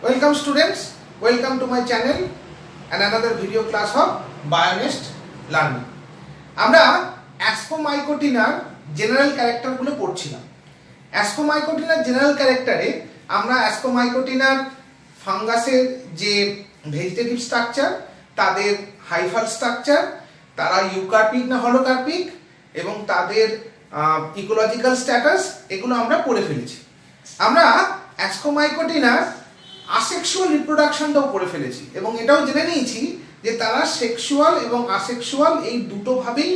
Welcome students, welcome to my channel and another video class of Bionest Learning. আমরা অ্যাসকোমাইকোটিনার general ক্যারেক্টারগুলো পড়ছিলাম। অ্যাসকোমাইকোটিনার general ক্যারেক্টারে আমরা অ্যাসকোমাইকোটিনার ফাঙ্গাসের যে vegetative structure, তাদের হাইফাল structure, তারা ইউকার্পিক না হলোকার্পিক এবং তাদের ইকোলজিক্যাল স্ট্যাটাস, এগুলো আমরা পড়ে ফেলেছি। আমরা অ্যাসকোমাইকোটিনার আসেক্সুয়াল রিপ্রোডাকশনটাও পড়ে ফেলেছি এবং এটাও জেনে নিয়েছি যে তারা সেক্সুয়াল এবং আসেক্সুয়াল এই দুটো ভাবেই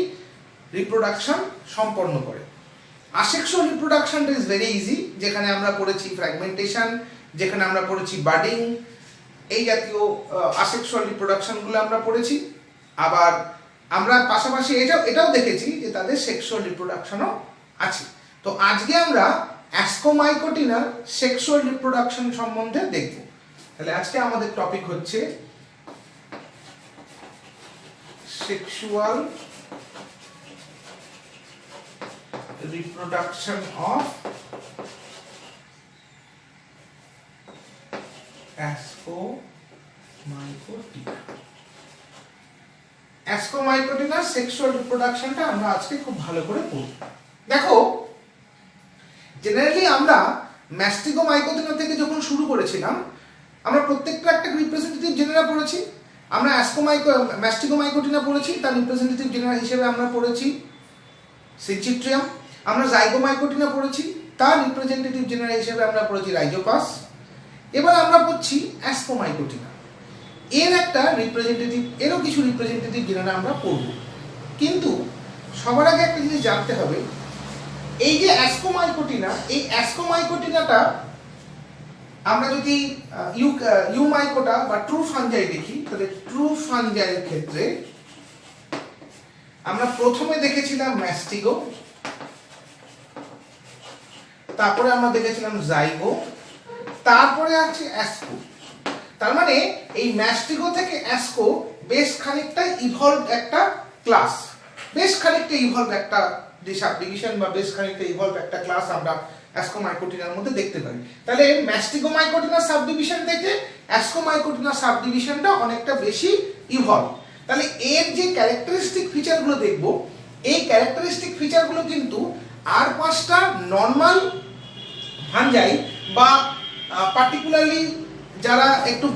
রিপ্রোডাকশন সম্পন্ন করে। আসেক্সুয়াল রিপ্রোডাকশনটা ইজ ভেরি ইজি, যেখানে আমরা পড়েছি ফ্র্যাগমেন্টেশন, যেখানে আমরা পড়েছি বাডিং, এই জাতীয় আসেক্সুয়াল রিপ্রোডাকশনগুলো আমরা পড়েছি। আবার আমরা পাশাপাশি এটাও দেখেছি যে তাদের সেক্সুয়াল রিপ্রোডাকশনও আছে। তো আজকে আমরা অ্যাসকোমাইকোটিনার সেক্সুয়াল রিপ্রোডাকশন সম্বন্ধে দেখব। তাহলে আজকে আমাদের টপিক হচ্ছে সেক্সুয়াল রিপ্রোডাকশন অফ অ্যাসকোমাইকোটিনা। অ্যাসকোমাইকোটিনার সেক্সুয়াল রিপ্রোডাকশনটা আমরা আজকে খুব ভালো করে পড়ব। দেখো, জেনারেলি আমরা ম্যাস্টিগোমাইকোটিনা থেকে যখন শুরু করেছিলাম, আমরা প্রত্যেকটা একটা রিপ্রেজেন্টেটিভ জেনারা পড়েছি। আমরা ম্যাস্টিগোমাইকোটিনা পড়েছি, তার রিপ্রেজেন্টেটিভ জেনারা হিসেবে আমরা পড়েছি সিনচিট্রিয়াম। আমরা জাইগোমাইকোটিনা পড়েছি, তার রিপ্রেজেন্টেটিভ জেনারা হিসেবে আমরা পড়েছি রাইজোপাস। এবার আমরা পড়ছি অ্যাসকোমাইকোটিনা, এরও কিছু রিপ্রেজেন্টেটিভ জেনারা আমরা পড়ব। কিন্তু সবার আগে একটা জিনিস জানতে হবে, এই যে অ্যাসকোমাইকোটিনা, এই অ্যাসকোমাইকোটিনাটা আমরা যদি ইউমাইকোটা বা ট্রু ফাঞ্জাই দেখি, তাহলে ট্রু ফাঞ্জাইয়ের ক্ষেত্রে আমরা প্রথমে দেখেছিলাম ম্যাস্টিগো, তারপরে আমরা দেখেছিলাম জাইগো, তারপরে আছে অ্যাসকো। তার মানে এই ম্যাস্টিগো থেকে অ্যাসকো বেশ খানিকটা ইভলভ একটা ক্লাস, বেশ খানিকটা ইভলভ একটা সাবডিভিশন বা বেশ খানিকটা ইভলভ একটা ক্লাস আমরা অ্যাসকোমাইকোটিনার মধ্যে দেখতে পারি। তাহলে ম্যাস্টিগোমাইকোটিনার সাবডিভিশন থেকে অ্যাসকোমাইকোটিনার সাবডিভিশনটা অনেকটা বেশি ইভলভ। তাহলে এর যে ক্যারেক্টারিস্টিক ফিচারগুলো দেখব, এই ক্যারেক্টারিস্টিক ফিচারগুলো কিন্তু আর পাঁচটা নর্মাল ফাঞ্জাই বা পার্টিকুলারলি যারা একটু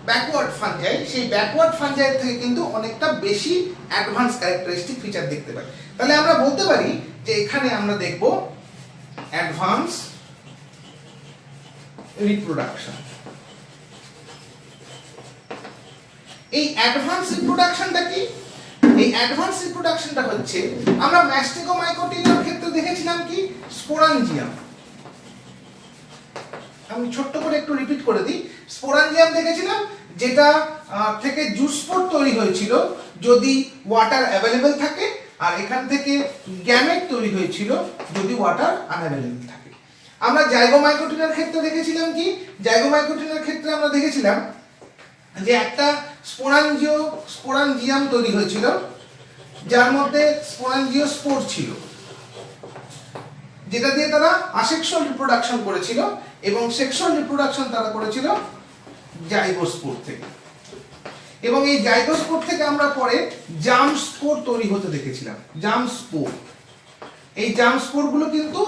ব্যাকওয়ার্ড ফাঞ্জাই, সেই ব্যাকওয়ার্ড ফাঞ্জাই থেকে কিন্তু অনেকটা বেশি অ্যাডভান্স ক্যারেক্টারিস্টিক ফিচার দেখতে পাই। তাহলে আমরা বলতে পারি যে এখানে আমরা দেখব অ্যাডভান্স রিপ্রোডাকশন। এই অ্যাডভান্স রিপ্রোডাকশনটা কি? এই অ্যাডভান্স রিপ্রোডাকশনটা হচ্ছে, আমরা ম্যাস্টিগোমাইকোটিনার ক্ষেত্রে দেখেছিলাম কি স্পোরাঞ্জিয়াম। আমি ছোট্ট করে একটু রিপিট করে দিই। স্পোরাঞ্জিয়াম দেখেছিলাম, যেটা থেকে জুট স্পোর তৈরি হয়েছিল যদি ওয়াটার অ্যাভেলেবেল থাকে, আর এখান থেকে গ্যামেট তৈরি হয়েছিল যদি ওয়াটার আনঅ্যাভেলেবেল থাকে। আমরা জাইগোমাইকোটিনার ক্ষেত্রে দেখেছিলাম কি, জাইগোমাইকোটিনার ক্ষেত্রে আমরা দেখেছিলাম যে একটা স্পোরাঞ্জিয়াম তৈরি হয়েছিল, যার মধ্যে স্পোরাঞ্জিওস্পোর ছিল, যেটা দিয়ে তারা আসেক্সুয়াল রিপ্রোডাকশন করেছিল এবং সেক্সুয়াল রিপ্রোডাকশন তারা করেছিল জাইগোস্পোর থেকে। এবং এই জাইগোস্পোর থেকে আমরা পরে জার্ম স্পোর তৈরি হতে দেখেছিলাম, জার্ম স্পোর। এই জার্ম স্পোরগুলো কিন্তু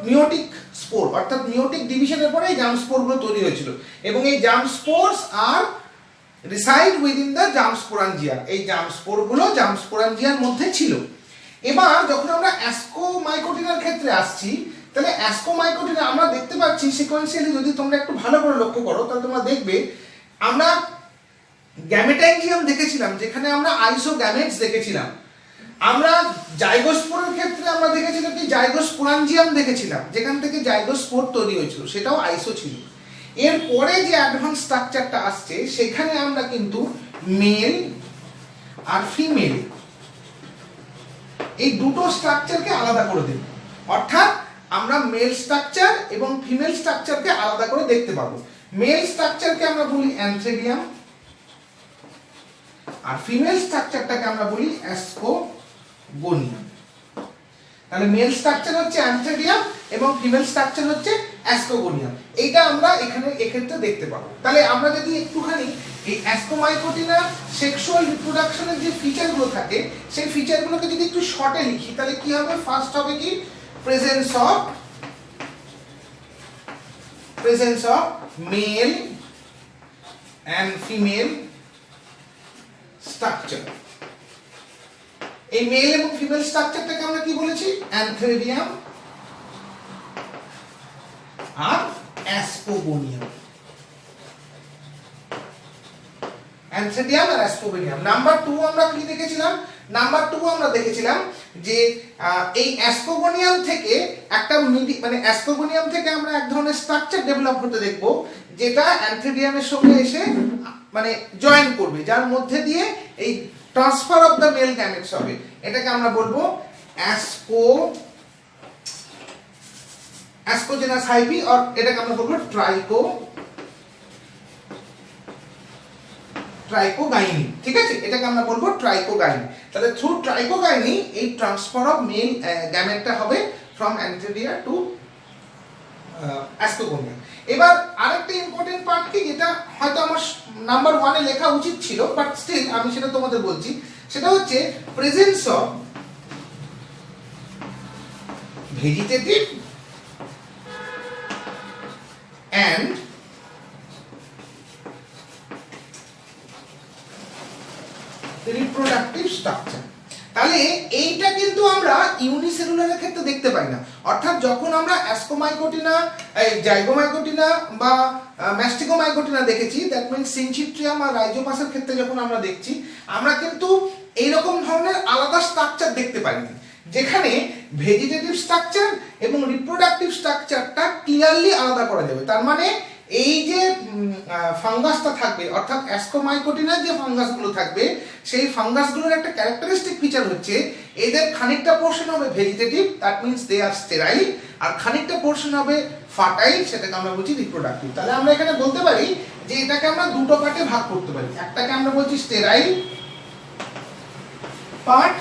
মিওটিক স্পোর, অর্থাৎ মিওটিক ডিভিশনের পরে এই জার্ম স্পোরগুলো তৈরি হয়েছিল এবং এই germ spores are reside within the germ sporangia. এই জার্ম স্পোরগুলো জার্ম স্পোরাঞ্জিয়ার মধ্যে ছিল। এবার যখন আমরা অ্যাসকোমাইকোটিনার ক্ষেত্রে আসছি, তাহলে অ্যাসকোমাইকোটিনা আমরা দেখতে পাচ্ছি সিকোয়েন্সিয়ালি, যদি তোমরা একটু ভালো করে লক্ষ্য করো তাহলে তোমরা দেখবে আমরা গ্যামেটাইজিয়াম দেখেছিলাম, যেখানে আমরা আইসোগ্যামেটস দেখেছিলাম। আমরা জাইগোস্পোরের ক্ষেত্রে আমরা দেখেছিলাম কি জাইগোস্পোরাঞ্জিয়াম দেখেছিলাম, যেখান থেকে জাইগোস্পোর তৈরি হয়েছিল, সেটাও আইসো ছিল। এর পরে যে অ্যাডভান্স স্ট্রাকচারটা আসছে, সেখানে আমরা কিন্তু মেল আর ফিমেল এই দুটো স্ট্রাকচারকে আলাদা করে দেব। অর্থাৎ আমরা মেল স্ট্রাকচার এবং ফিমেল স্ট্রাকচারকে আলাদা করে দেখতে পাবো। মেল স্ট্রাকচারকে আমরা বলি অ্যান্থ্রেডিয়াম, আর ফিমেল স্ট্রাকচারটাকে আমরা বলি অ্যাসকোগোনিয়াম। তাহলে মেল স্ট্রাকচার হচ্ছে অ্যান্থ্রেডিয়াম এবং ফিমেল স্ট্রাকচার হচ্ছে অ্যাসকোগোনিয়াম। এইটা আমরা এখানে এক্ষেত্রে দেখতে পাবো। তাহলে আমরা যদি একটুখানি এই অ্যাসকোমাইকোটিনা সেক্সুয়াল রিপ্রোডাকশনের যে ফিচারগুলো থাকে সেই ফিচারগুলোকে যদি একটু শর্টে লিখি তাহলে কি হবে? ফার্স্ট হবে কি presence of male and female structure. এই মেল এবং ফিমেল স্ট্রাকচারটাকে আমরা কি বলেছি? অ্যানথ্রেডিয়াম আর অ্যাসকোগোনিয়াম। অ্যানথ্রেডিয়াম আর অ্যাসকোগোনিয়াম। নাম্বার 2 আমরা কি দেখেছিলাম? নাম্বার 2 আমরা দেখেছিলাম যে এই অ্যাসকোগোনিয়াম থেকে একটা মানে অ্যাসকোগোনিয়াম থেকে আমরা এক ধরনের স্ট্রাকচার ডেভেলপ হতে দেখব যেটা অ্যানথ্রেডিয়ামের সঙ্গে এসে মানে জয়েন করবে, যার মধ্যে দিয়ে এই transfer of the male gametes হবে। এটাকে আমরা বলবো অ্যাসকোজেনাস হাইভি, আর এটাকে আমরা বলবো ট্রাইকোগাইনি। ঠিক আছে, এটাকে আমরা বলবো ট্রাইকোগাইনি। তাহলে থ্রু ট্রাইকোগাইনি এই ট্রান্সফার অফ মেল গ্যামেটটা হবে ফ্রম অ্যানথ্রেডিয়া টু অ্যাসকোগোনিয়াম। এবার আরেকটা ইম্পর্টেন্ট পার্ট কি, যেটা হয়তো আমার নাম্বার 1 এ লেখা উচিত ছিল, বাট স্টিল আমি সেটা তোমাদের বলছি, সেটা হচ্ছে presence of vegetative and reproductive structure। তাহলে এইটা কিন্তু আমরা ইউনিসেলুলারের ক্ষেত্রে দেখতে পাই না। অর্থাৎ যখন আমরা অ্যাসকোমাইকোটিনা, জাইগোমাইকোটিনা বা ম্যাস্টিগোমাইকোটিনা দেখেছি, দ্যাট মিন্স সিনচিট্রিয়াম আর রাইজোপাসের ক্ষেত্রে যখন আমরা দেখছি, আমরা কিন্তু এইরকম ধরনের আলাদা স্ট্রাকচার দেখতে পাইনি, যেখানে ভেজিটেটিভ স্ট্রাকচার এবং রিপ্রোডাক্টিভ স্ট্রাকচারটা ক্লিয়ারলি আলাদা করা যাবে। তার মানে এই যে ফাঙ্গাসটা থাকবে, অর্থাৎ অ্যাসকোমাইকোটিনার যে ফাঙ্গাসগুলো থাকবে, সেই ফাঙ্গাসগুলোর একটা ক্যারেক্টারিস্টিক ফিচার হচ্ছে এদের খানিকটা পোরশন হবে vegetative, that means they are sterile, আর খানিকটা পোরশন হবে ফার্টাইল, সেটাকে আমরা বলছি রিপ্রোডাক্টিভ। তাহলে আমরা এখানে বলতে পারি যে এটাকে আমরা দুটো পার্টে ভাগ করতে পারি। একটাকে আমরা বলছি স্টেরাইল পার্ট,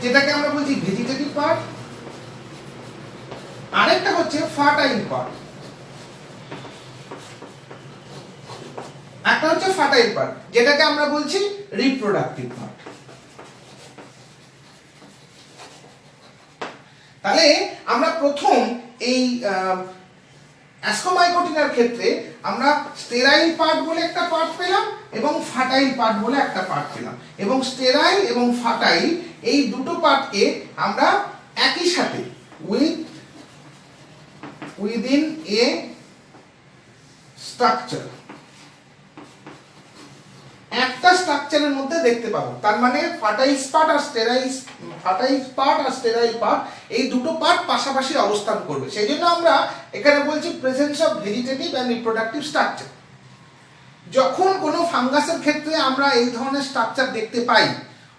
যেটাকে আমরা বলছি ভেজিটেটিভ পার্ট, আরেকটা হচ্ছে ফার্টাইল পার্ট। একটা হচ্ছে ফার্টাইল পার্ট, যেটাকে আমরা বলছি রিপ্রোডাক্টিভ পার্ট। তাহলে আমরা প্রথম এই অ্যাসকোমাইকোটিনার ক্ষেত্রে আমরা স্টেরাইল পার্ট বলে একটা পার্ট পেলাম এবং ফার্টাইল পার্ট বলে একটা পার্ট পেলাম, এবং স্টেরাইল এবং ফার্টাইল এই দুটো পার্টকে আমরা একই সাথে উইদিন এ স্ট্রাকচার, একটা স্ট্রাকচারের মধ্যে দেখতে পাবো। তার মানে ফার্টাইল পার্ট আর স্টেরাইল পার্ট এই দুটো পার্ট পাশাপাশি অবস্থান করবে। সেই জন্য আমরা এখানে বলছি presence of vegetative and reproductive structure. যখন কোনো ফাঙ্গাসের ক্ষেত্রে আমরা এই ধরনের স্ট্রাকচার দেখতে পাই,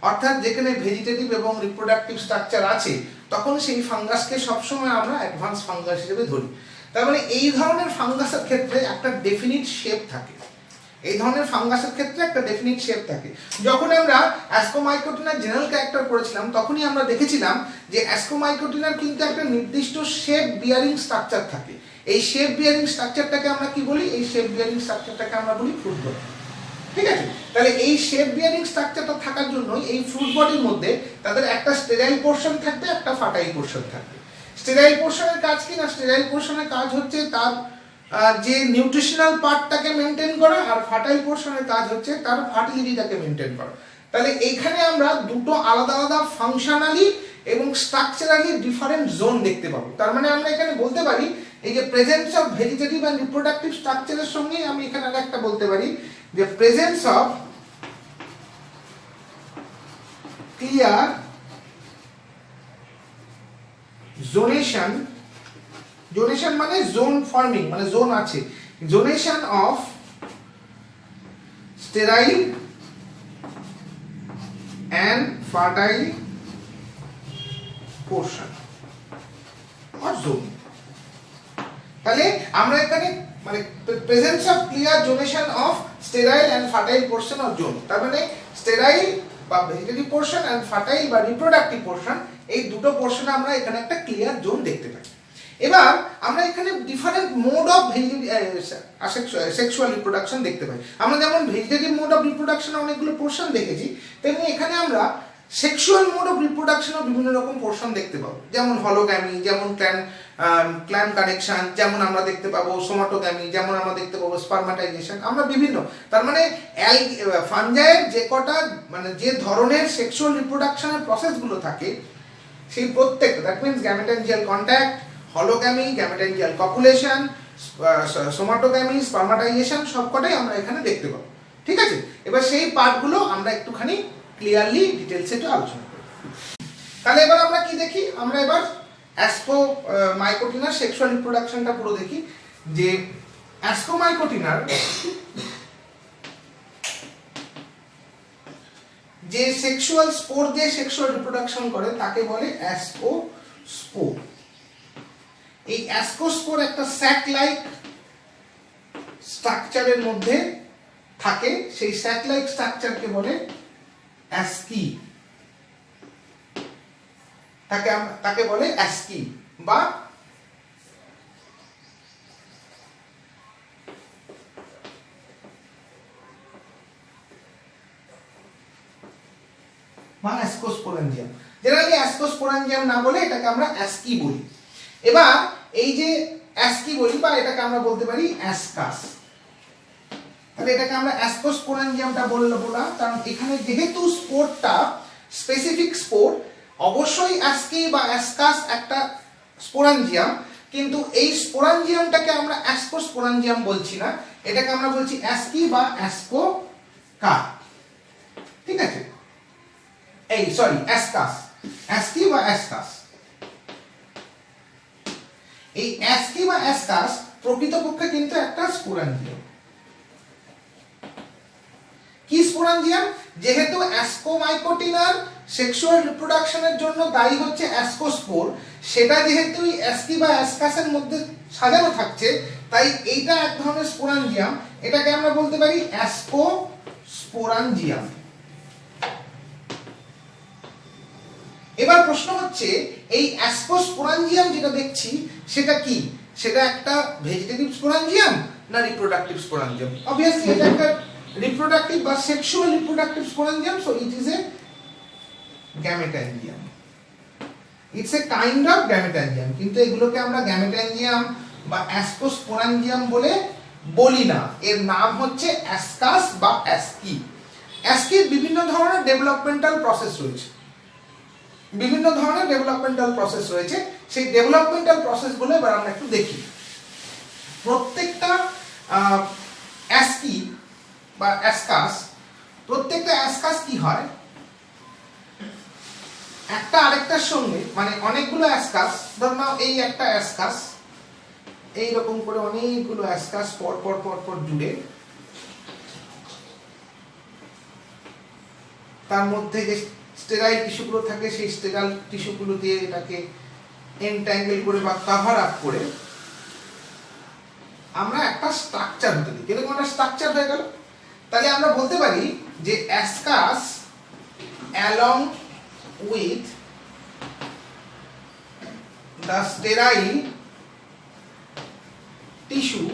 অর্থাৎ যেখানে ভেজিটেটিভ এবং রিপ্রোডাক্টিভ স্ট্রাকচার আছে, তখন সেই ফাঙ্গাসকে সবসময় আমরা অ্যাডভান্স ফাঙ্গাস হিসেবে ধরি। তার মানে এই ধরনের ফাঙ্গাসের ক্ষেত্রে একটা ডেফিনিট শেপ থাকে, এই ধরনের ফাঙ্গাসের ক্ষেত্রে একটা ডেফিনিট শেপ থাকে। যখন আমরা অ্যাসকোমাইকোটিনার জেনারেল ক্যারেক্টার পড়েছিলাম, তখনই আমরা দেখেছিলাম যে অ্যাসকোমাইকোটিনার কিন্তু একটা নির্দিষ্ট শেপ বিয়ারিং স্ট্রাকচার থাকে। এই শেপ বিয়ারিং স্ট্রাকচারটাকে আমরা কি বলি? এই শেপ বিয়ারিং স্ট্রাকচারটাকে আমরা বলি ফ্রুট বডি। ঠিক আছে, তাহলে এই শেপ বিয়ারিং স্ট্রাকচারটা থাকার জন্য এই ফ্রুট বডির মধ্যে তাদের একটা স্টেরাইল পোরশন থাকবে, একটা ফার্টাইল পোরশন থাকবে। স্টেরাইল পোরশনের কাজ কি না? স্টেরাইল পোরশনের কাজ হচ্ছে তার যে নিউট্রিশনাল পার্টটাকে মেনটেন করা, আর ফার্টাইল পোরশনের কাজ হচ্ছে তার ফার্টিলিটিটাকে মেনটেন করা। তাহলে এইখানে আমরা দুটো আলাদা আলাদা ফাংশনালি এবং স্ট্রাকচারালি ডিফারেন্ট জোন দেখতে পাবো। তার মানে আমরা এখানে বলতে পারি এই যে presence of vegetative and reproductive স্ট্রাকচারের সঙ্গে আমি এখানে আরেকটা বলতে পারি যে presence of clear zonation, zonation মানে জোন ফর্মিং, মানে জোন আছে, zonation of sterile and fertile portion or zone। তাহলে আমরা এখানে মানে presence of clear zonation of sterile and fertile portion of zone, তার মানে স্টেরাইল বা ভেজিটেটিভ পোরশন এন্ড ফার্টাইল বা রিপ্রোডাক্টিভ পোরশন, এই দুটো পোরশনে আমরা এখানে একটা ক্লিয়ার জোন দেখতে পাই। এবার আমরা এখানে different mode of sexual reproduction দেখতে পাই। আমরা যেমন ভেজিটেটিভ মোড অফ রিপ্রোডাকশন অনেকগুলো পোর্শন দেখেছি, তেমনি এখানে আমরা সেক্সুয়াল মোড অফ রিপ্রোডাকশনও বিভিন্ন রকম পোর্শন দেখতে পাবো, যেমন হলোগ্যামি, যেমন ক্ল্যাম কানেকশন, যেমন আমরা দেখতে পাবো সোমাটোগ্যামি, যেমন আমরা দেখতে পাবো স্পারমাটাইজেশন। আমরা বিভিন্ন, তার মানে ফাঞ্জাইয়ের যে কটা মানে যে ধরনের সেক্সুয়াল রিপ্রোডাকশনের প্রসেসগুলো থাকে সেই প্রত্যেকটা, দ্যাট মিনস গ্যামেটেনজিয়াল কন্ট্যাক্ট, হলোগ্যামি, গ্যামেটেনজিয়াল কপুলেশন, সোমাটোগ্যামি, স্পারমাটাইজেশন সবকটাই আমরা এখানে দেখতে পাবো। ঠিক আছে, এবার সেই পার্টগুলো আমরা একটুখানি ক্লিয়ারলি ডিটেলসে একটু আলোচনা করি। তাহলে এবার আমরা কি দেখি, আমরা এবার অ্যাস্কোমাইকোটিনার সেক্সুয়াল রিপ্রোডাকশনটা পুরো দেখি। যে অ্যাস্কোমাইকোটিনার যে সেক্সুয়াল স্পোর দিয়ে সেক্সুয়াল রিপ্রোডাকশন করে তাকে বলে অ্যাস্কোস্পোর। এই অ্যাস্কোস্পোর একটা স্যাক লাইক স্ট্রাকচারের মধ্যে থাকে, সেই স্যাক লাইক স্ট্রাকচারকে বলে অ্যাস্কি, তাকে বলে অ্যাস্কি বা অ্যাস্কোস্পোরেঞ্জিয়াম। জেনারেলি অ্যাস্কোস্পোরেঞ্জিয়াম না বলে এটাকে আমরা অ্যাস্কি বলি। এবার এই যে অ্যাস্কি বলি বা এটাকে আমরা বলতে পারি অ্যাসকাস, তাহলে এটাকে আমরা অ্যাস্কোস্পোরেঞ্জিয়ামটা বললাম কারণ এখানে যেহেতু স্পোরটা স্পেসিফিক স্পোর, অবশ্যই অ্যাস্কি বা অ্যাসকাস একটা স্পোরাঞ্জিয়াম, কিন্তু এই স্পোরাঞ্জিয়ামটাকে আমরা অ্যাস্কোস্পোরেঞ্জিয়াম বলছি না, এটাকে আমরা বলছি অ্যাস্কি বা অ্যাস্কোকা। ঠিক আছে, অ্যাসকাস, অ্যাস্কি বা অ্যাসকাস। এই অ্যাস্কি বা অ্যাসকাস প্রকৃতপক্ষে কিন্তু একটা স্পোরাঞ্জিয়াম। কি স্পোরাঞ্জিয়াম? যেহেতু অ্যাস্কোমাইকোটিনার সেক্সুয়াল রিপ্রোডাকশনের জন্য দায়ী হচ্ছে অ্যাস্কোস্পোর, সেটা যেহেতু অ্যাস্কি বা অ্যাসকাসের মধ্যে সাজানো থাকছে, তাই এইটা এক ধরনের স্পোরাঞ্জিয়াম, এটাকে আমরা বলতে পারি অ্যাস্কোস্পোরাঞ্জিয়াম। এবার প্রশ্ন হচ্ছে এই অ্যাস্কোস্পোরাঞ্জিয়াম যেটা দেখছি সেটা কি? সেটা একটা ভেজিটেটিভ স্পোরাঞ্জিয়াম না রিপ্রোডাক্টিভ স্পোরাঞ্জিয়াম? অবভিয়াসলি এটা একটা reproductive বা sexual reproductive sporangium, so it is a gametangium. It's a kind of gametangium, কিন্তু এগুলোকে আমরা gametangium বা ascosporangium বলে বলি না, এর নাম হচ্ছে অ্যাসকাস বা অ্যাস্কি। অ্যাস্কির বিভিন্ন ধরনের ডেভেলপমেন্টাল প্রসেস রয়েছে, সেই ডেভেলপমেন্টাল প্রসেসগুলো এবার আমরা একটু দেখি। প্রত্যেকটা অ্যাস্কি বা অ্যাসকাস, প্রত্যেকটা অ্যাসকাস কি হয়, একটা আরেকটার সঙ্গে, মানে অনেকগুলো অ্যাসকাস, ধর নাও এই একটা অ্যাসকাস, এই রকম করে অনেকগুলো অ্যাসকাস পর পর জুড়ে, তার মধ্যে যে স্টেরাইল টিস্যুগুলো থাকে সেই স্টেরাইল টিস্যুগুলো দিয়ে এটাকে এনট্যাঙ্গেল করে বা কভার আপ করে আমরা একটা স্ট্রাকচার হতে দিই। এরকম একটা স্ট্রাকচার হয়ে গেল, তাহলে আমরা বলতে পারি যে অ্যাসকাস along with the sterile tissue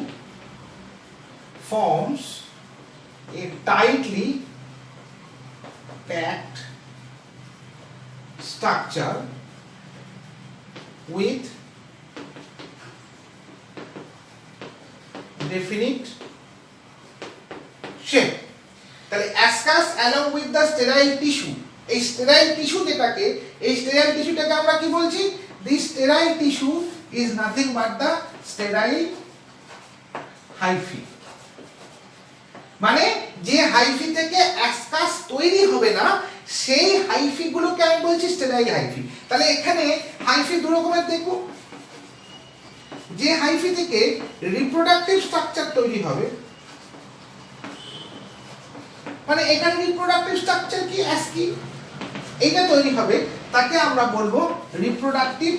forms a tightly packed structure with definite shape। তাহলে অ্যাসকাস along with the sterile tissue, এই স্টেরাইল টিস্যু যেটাকে, এই স্টেরাইল টিস্যুটাকে আমরা কি বলছি? The sterile tissue is nothing but the sterile hyphae। মানে যে হাইফি থেকে অ্যাসকাস তৈরি হবে না সেই হাইফি গুলোকে আমি বলছি স্টেরাইল হাইফি। তাহলে এখানে হাইফি দু রকমের দেখো, যে হাইফি থেকে রিপ্রোডাক্টিভ স্ট্রাকচার তৈরি হবে, মানে এখানে রিপ্রোডাক্টিভ স্ট্রাকচার কি অ্যাস্কি, এইটা তৈরি হবে, তাকে আমরা বলবো রিপ্রোডাক্টিভ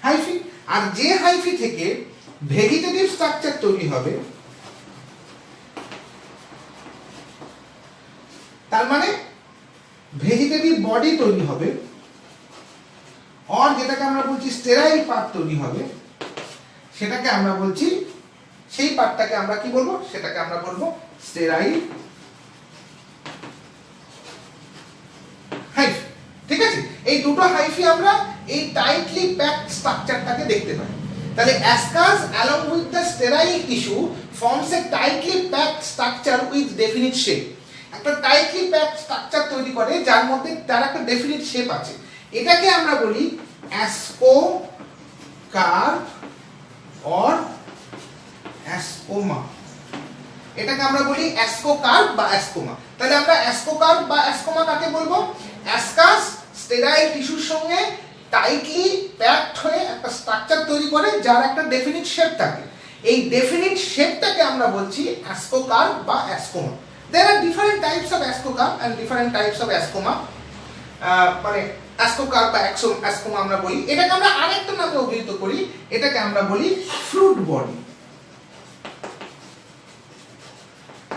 হাইফি। আর যে হাইফি থেকে ভেজিটেটিভ স্ট্রাকচার তৈরি হবে, তার মানে ভেজিটেটিভ বডি তৈরি হবে, আর যেটাকে আমরা বলছি স্টেরাইল পার্ট তৈরি হবে, সেটাকে আমরা বলছি, সেই পার্টটাকে আমরা কি বলবো, সেটাকে আমরা বলবো স্টেরাইল হাইফি। ঠিক আছে, এই দুটো হাইফি আমরা এই টাইটলি প্যাকড স্ট্রাকচারটাকে দেখতে পাই। তাহলে ascus along with the sterile tissue forms a tightly packed structure with definite shape। একটা টাইটলি প্যাকড স্ট্রাকচার তৈরি করে যার মধ্যে তার একটা ডেফিনিট শেপ আছে। এটাকে আমরা বলি ascocarp or ascoma। এটাকে আমরা বলি ascocarp বা ascoma। তাহলে আমরা ascocarp বা ascoma কাকে বলবো? ascus স্টেরাইল টিস্যুর সঙ্গে টাইটলি প্যাকড হয়ে একটা স্ট্রাকচার তৈরি করে যার একটা ডেফিনিট শেপ থাকে। এই ডেফিনিট শেপটাকে আমরা বলছি ascocarp বা ascoma। There are different types of ascocarp and different types of ascoma। মানে ascocarp বা ascoma আমরা বলি। এটাকে আমরা আরেকটা নামে অভিহিত করি, এটাকে আমরা বলি ফ্রুট বডি।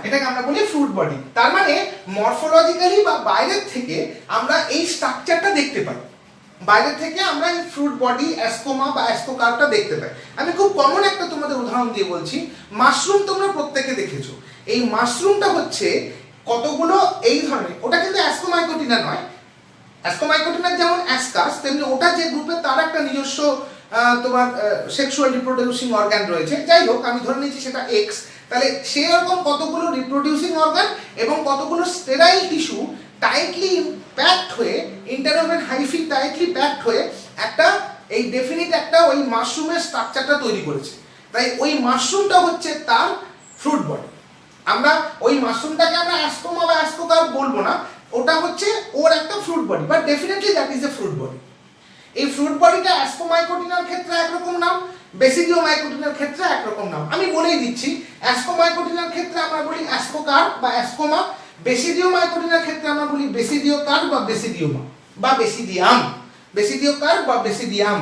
এটাকে আমরা বলি ফ্রুট বডি। তার মানে মরফোলজিক্যালি বা বাইরের থেকে আমরা এই স্ট্রাকচারটা দেখতে পাই। বাইরে থেকে আমরা এই ফ্রুট বডি অ্যাসকোমা বা অ্যাসকোকার্পটা দেখতে পাই। আমি খুব কমন একটা তোমাদের উদাহরণ দিয়ে বলছি। মাশরুম তোমরা প্রত্যেকে দেখেছো। এই মাশরুমটা হচ্ছে কতগুলো এই ধরনের, ওটা কিন্তু অ্যাসকোমাইকোটিনা নয়। অ্যাসকোমাইকোটিনার যেমন অ্যাসকাস, তেমনি ওটা যে গ্রুপে তার একটা নিজস্ব তোমার সেক্সুয়াল রিপ্রোডিউসিং অর্গান রয়েছে। যাই হোক, আমি ধরে নিচ্ছি সেটা এক্স। তাহলে সেরকম কতগুলো রিপ্রোডিউসিং অর্গান এবং কতগুলো স্টেরাইল টিস্যু টাইটলি প্যাকড হয়ে, ইন্টারওভেন হাইফি টাইটলি প্যাকড হয়ে একটা এই ডেফিনিট একটা ওই মাশরুমের স্ট্রাকচারটা তৈরি করেছে। তাই ওই মাশরুমটা হচ্ছে তার ফ্রুট বডি। আমরা ওই মাশরুমটাকে আমরা অ্যাসকোমা বা অ্যাসকোকার্প বলবো না, ওটা হচ্ছে ওর একটা fruit body, but definitely that is a fruit body. এই ফ্রুট বডিটা অ্যাসকোমাইকোটিনার ক্ষেত্রে একরকম নাম, বেসিডিওমাইকোটিনার ক্ষেত্রে একরকম নাম। আমি বলেই দিচ্ছি, অ্যাসকোমাইকোটিনার ক্ষেত্রে আমরা বলি অ্যাসকোকার্প বা অ্যাসকোমা, বেসিডিওমাইকোটিনার ক্ষেত্রে আমরা বলি বেসিডিওকার্প বা বেসিডিওমা বা বেসিডিয়াম, বেসিডিওকার্প বা বেসিডিয়াম।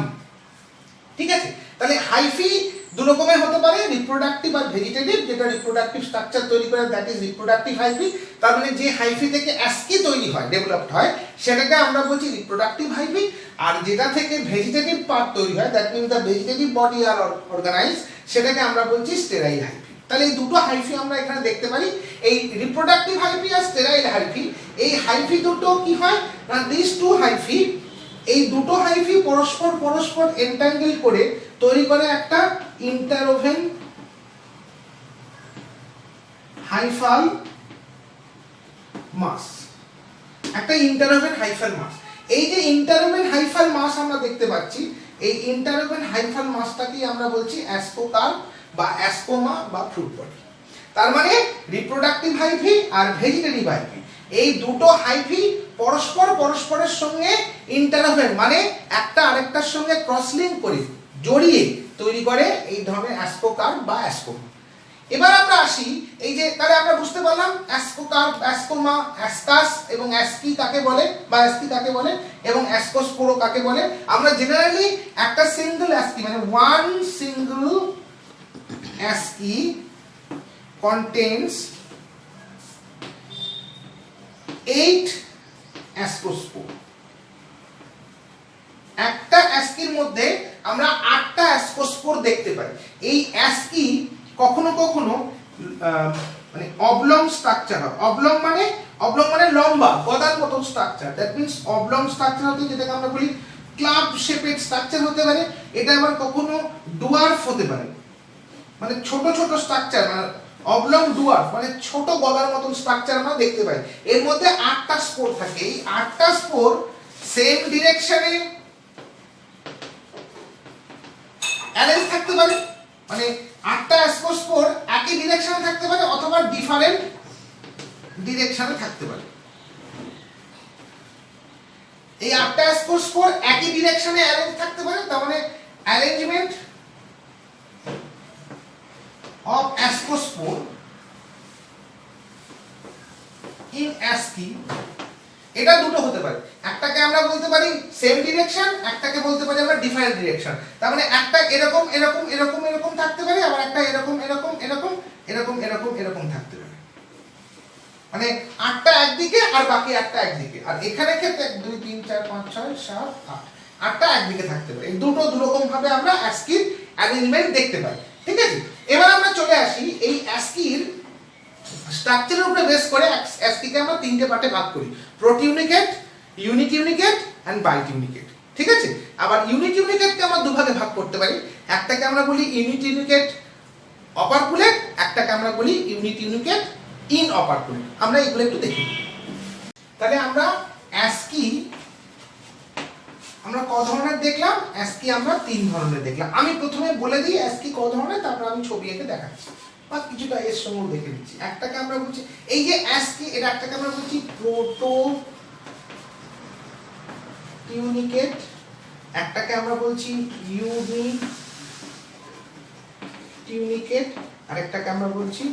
ঠিক আছে, তাহলে হাইফি দু রকমের হতে পারে, রিপ্রোডাক্টিভ আর ভেজিটেটিভ। যেটা রিপ্রোডাক্টিভ স্ট্রাকচার তৈরি করে দ্যাট ইজ রিপ্রোডাক্টিভ হাইফি। তার মানে যে হাইফি থেকে অ্যাস্কি তৈরি হয়, ডেভেলপড হয়, সেটাকে আমরা বলছি রিপ্রোডাক্টিভ হাইফি। আর যেটা থেকে ভেজিটেটিভ পার্ট তৈরি হয়, that means the vegetative body are organise, সেটাকে আমরা বলছি স্টেরাইল হাইফি। তাহলে এই দুটো হাইফি আমরা এখানে দেখতে পারি, এই রিপ্রোডাক্টিভ হাইফি আর স্টেরাইল হাইফি। এই হাইফি দুটো কি হয় না, দিস টু হাইফি, এই দুটো হাইফি পরস্পর এন্টাঙ্গেল করে তৈরি করে একটা ইন্টারওভেন হাইফাল মাস, একটা ইন্টারওভেন হাইফাল মাস। এই যে ইন্টারওভেন হাইফাল মাস আমরা দেখতে পাচ্ছি, এই ইন্টারওভেন হাইফাল মাসটাকেই আমরা বলছি অ্যাসকোকার্প বা অ্যাসকোমা বা ফ্রুট বডি। তার মানে রিপ্রোডাক্টিভ হাইফি আর ভেজিটেটিভ হাইফি, এই দুটো হাইফি পরস্পরের সঙ্গে ইন্টারওভেন মানে একটা আরেকটার সঙ্গে ক্রস লিঙ্ক করে জড়িয়ে তৈরি করে এই ধরনের অ্যাসকোকার্প বা অ্যাসকোমা। এবার আমরা আসি, এই যে তাহলে আমরা বুঝতে পারলাম অ্যাসকোকার্প, অ্যাসকোমা, অ্যাসকাস এবং অ্যাস্কি কাকে বলে বা অ্যাস্কি কাকে বলে এবং অ্যাসকোস্পোরো কাকে বলে। আমরা জেনারেলি একটা সিঙ্গেল অ্যাস্কি মানে one single ASCII contains 8 ascospore. একটা অ্যাস্কির মধ্যে আমরা 8টা অ্যাসকোস্পোর দেখতে পাই। এই অ্যাস্কি কখনো কখনো মানে অবলং স্ট্রাকচার হয়। অবলং মানে লম্বা গদার মতো structure. That means oblong structure হতে, যেটাকে আমরা বলি ক্লাব শেপের স্ট্রাকচার হতে পারে। এটা আবার কখনো ডুয়ার্ফ হতে পারে, মানে ছোট স্ট্রাকচার, মানে অবলং ডুয়ার্ফ মানে ছোট গদার মতন স্ট্রাকচার আমরা দেখতে পাই। এর মধ্যে 8টা স্পোর থাকে। এই 8টা স্পোর সেম ডিরেকশনে অ্যারেঞ্জ থাকতে পারে, মানে 8টা অ্যাসকোস্পোর একই ডিরেকশনে থাকতে পারে অথবা ডিফারেন্ট ডিরেকশনে থাকতে পারে। এই 8টা অ্যাসকোস্পোর একই ডিরেকশনে অ্যারেঞ্জ থাকতে পারে, তার মানে arrangement of ascospore in asci এটা দুটো হতে পারে। একটাকে আমরা বলতে পারি সেম ডিরেকশন, একটাকে বলতে পারি আমরা ডিফারেন্ট ডিরেকশন। তার মানে একটা এরকম এরকম এরকম এরকম থাকতে পারে, আবার একটা এরকম এরকম এরকম এরকম এরকম এরকম থাকতে পারে। মানে 8টা একদিকে আর বাকি একটা একদিকে। আর এখানে ক্ষেত্রে 1 2 3 4 5 6 7 8 আরটা একদিকে থাকতে পারে। এই দুটো দুরকম ভাবে আমরা অ্যাস্কির অ্যারেঞ্জমেন্ট দেখতে পাই, ঠিক আছে। এবার আমরা চলে আসি এই অ্যাস্কির স্ট্রাকচারের উপরে বেস করে অ্যাস্কিকে আমরা তিনটে পার্টে ভাগ করি, প্রোটিউনিকেট, ইউনিট ইউনিকেট এন্ড বাইট ইউনিকেট, ঠিক আছে। আবার ইউনিট ইউনিকেটকে আমরা দুভাগে ভাগ করতে পারি, একটাকে আমরা বলি ইউনিট ইউনিকেট অপারকুলেট, একটাকে আমরা বলি ইউনিট ইউনিকেট ইন অপারকুলেট। আমরা এগুলো একটু দেখি। তাহলে আমরা অ্যাস্কি আমরা ক ধরনের দেখলাম, অ্যাস্কি আমরা তিন ধরনের দেখলাম। আমি প্রথমে বলে দিই অ্যাস্কি ক ধরনের, তারপর আমি ছবি এঁকে দেখাচ্ছি বা কিছুটা এর সঙ্গে দেখে দিচ্ছি। একটাকে আমরা বলছি এই যে অ্যাস্কি, এটা একটাকে আমরা বলছি প্রোটো টিউনিকেট, একটাকে আমরা বলছি ইউনিট টিউনিকেট, আর একটাকে আমরা বলছি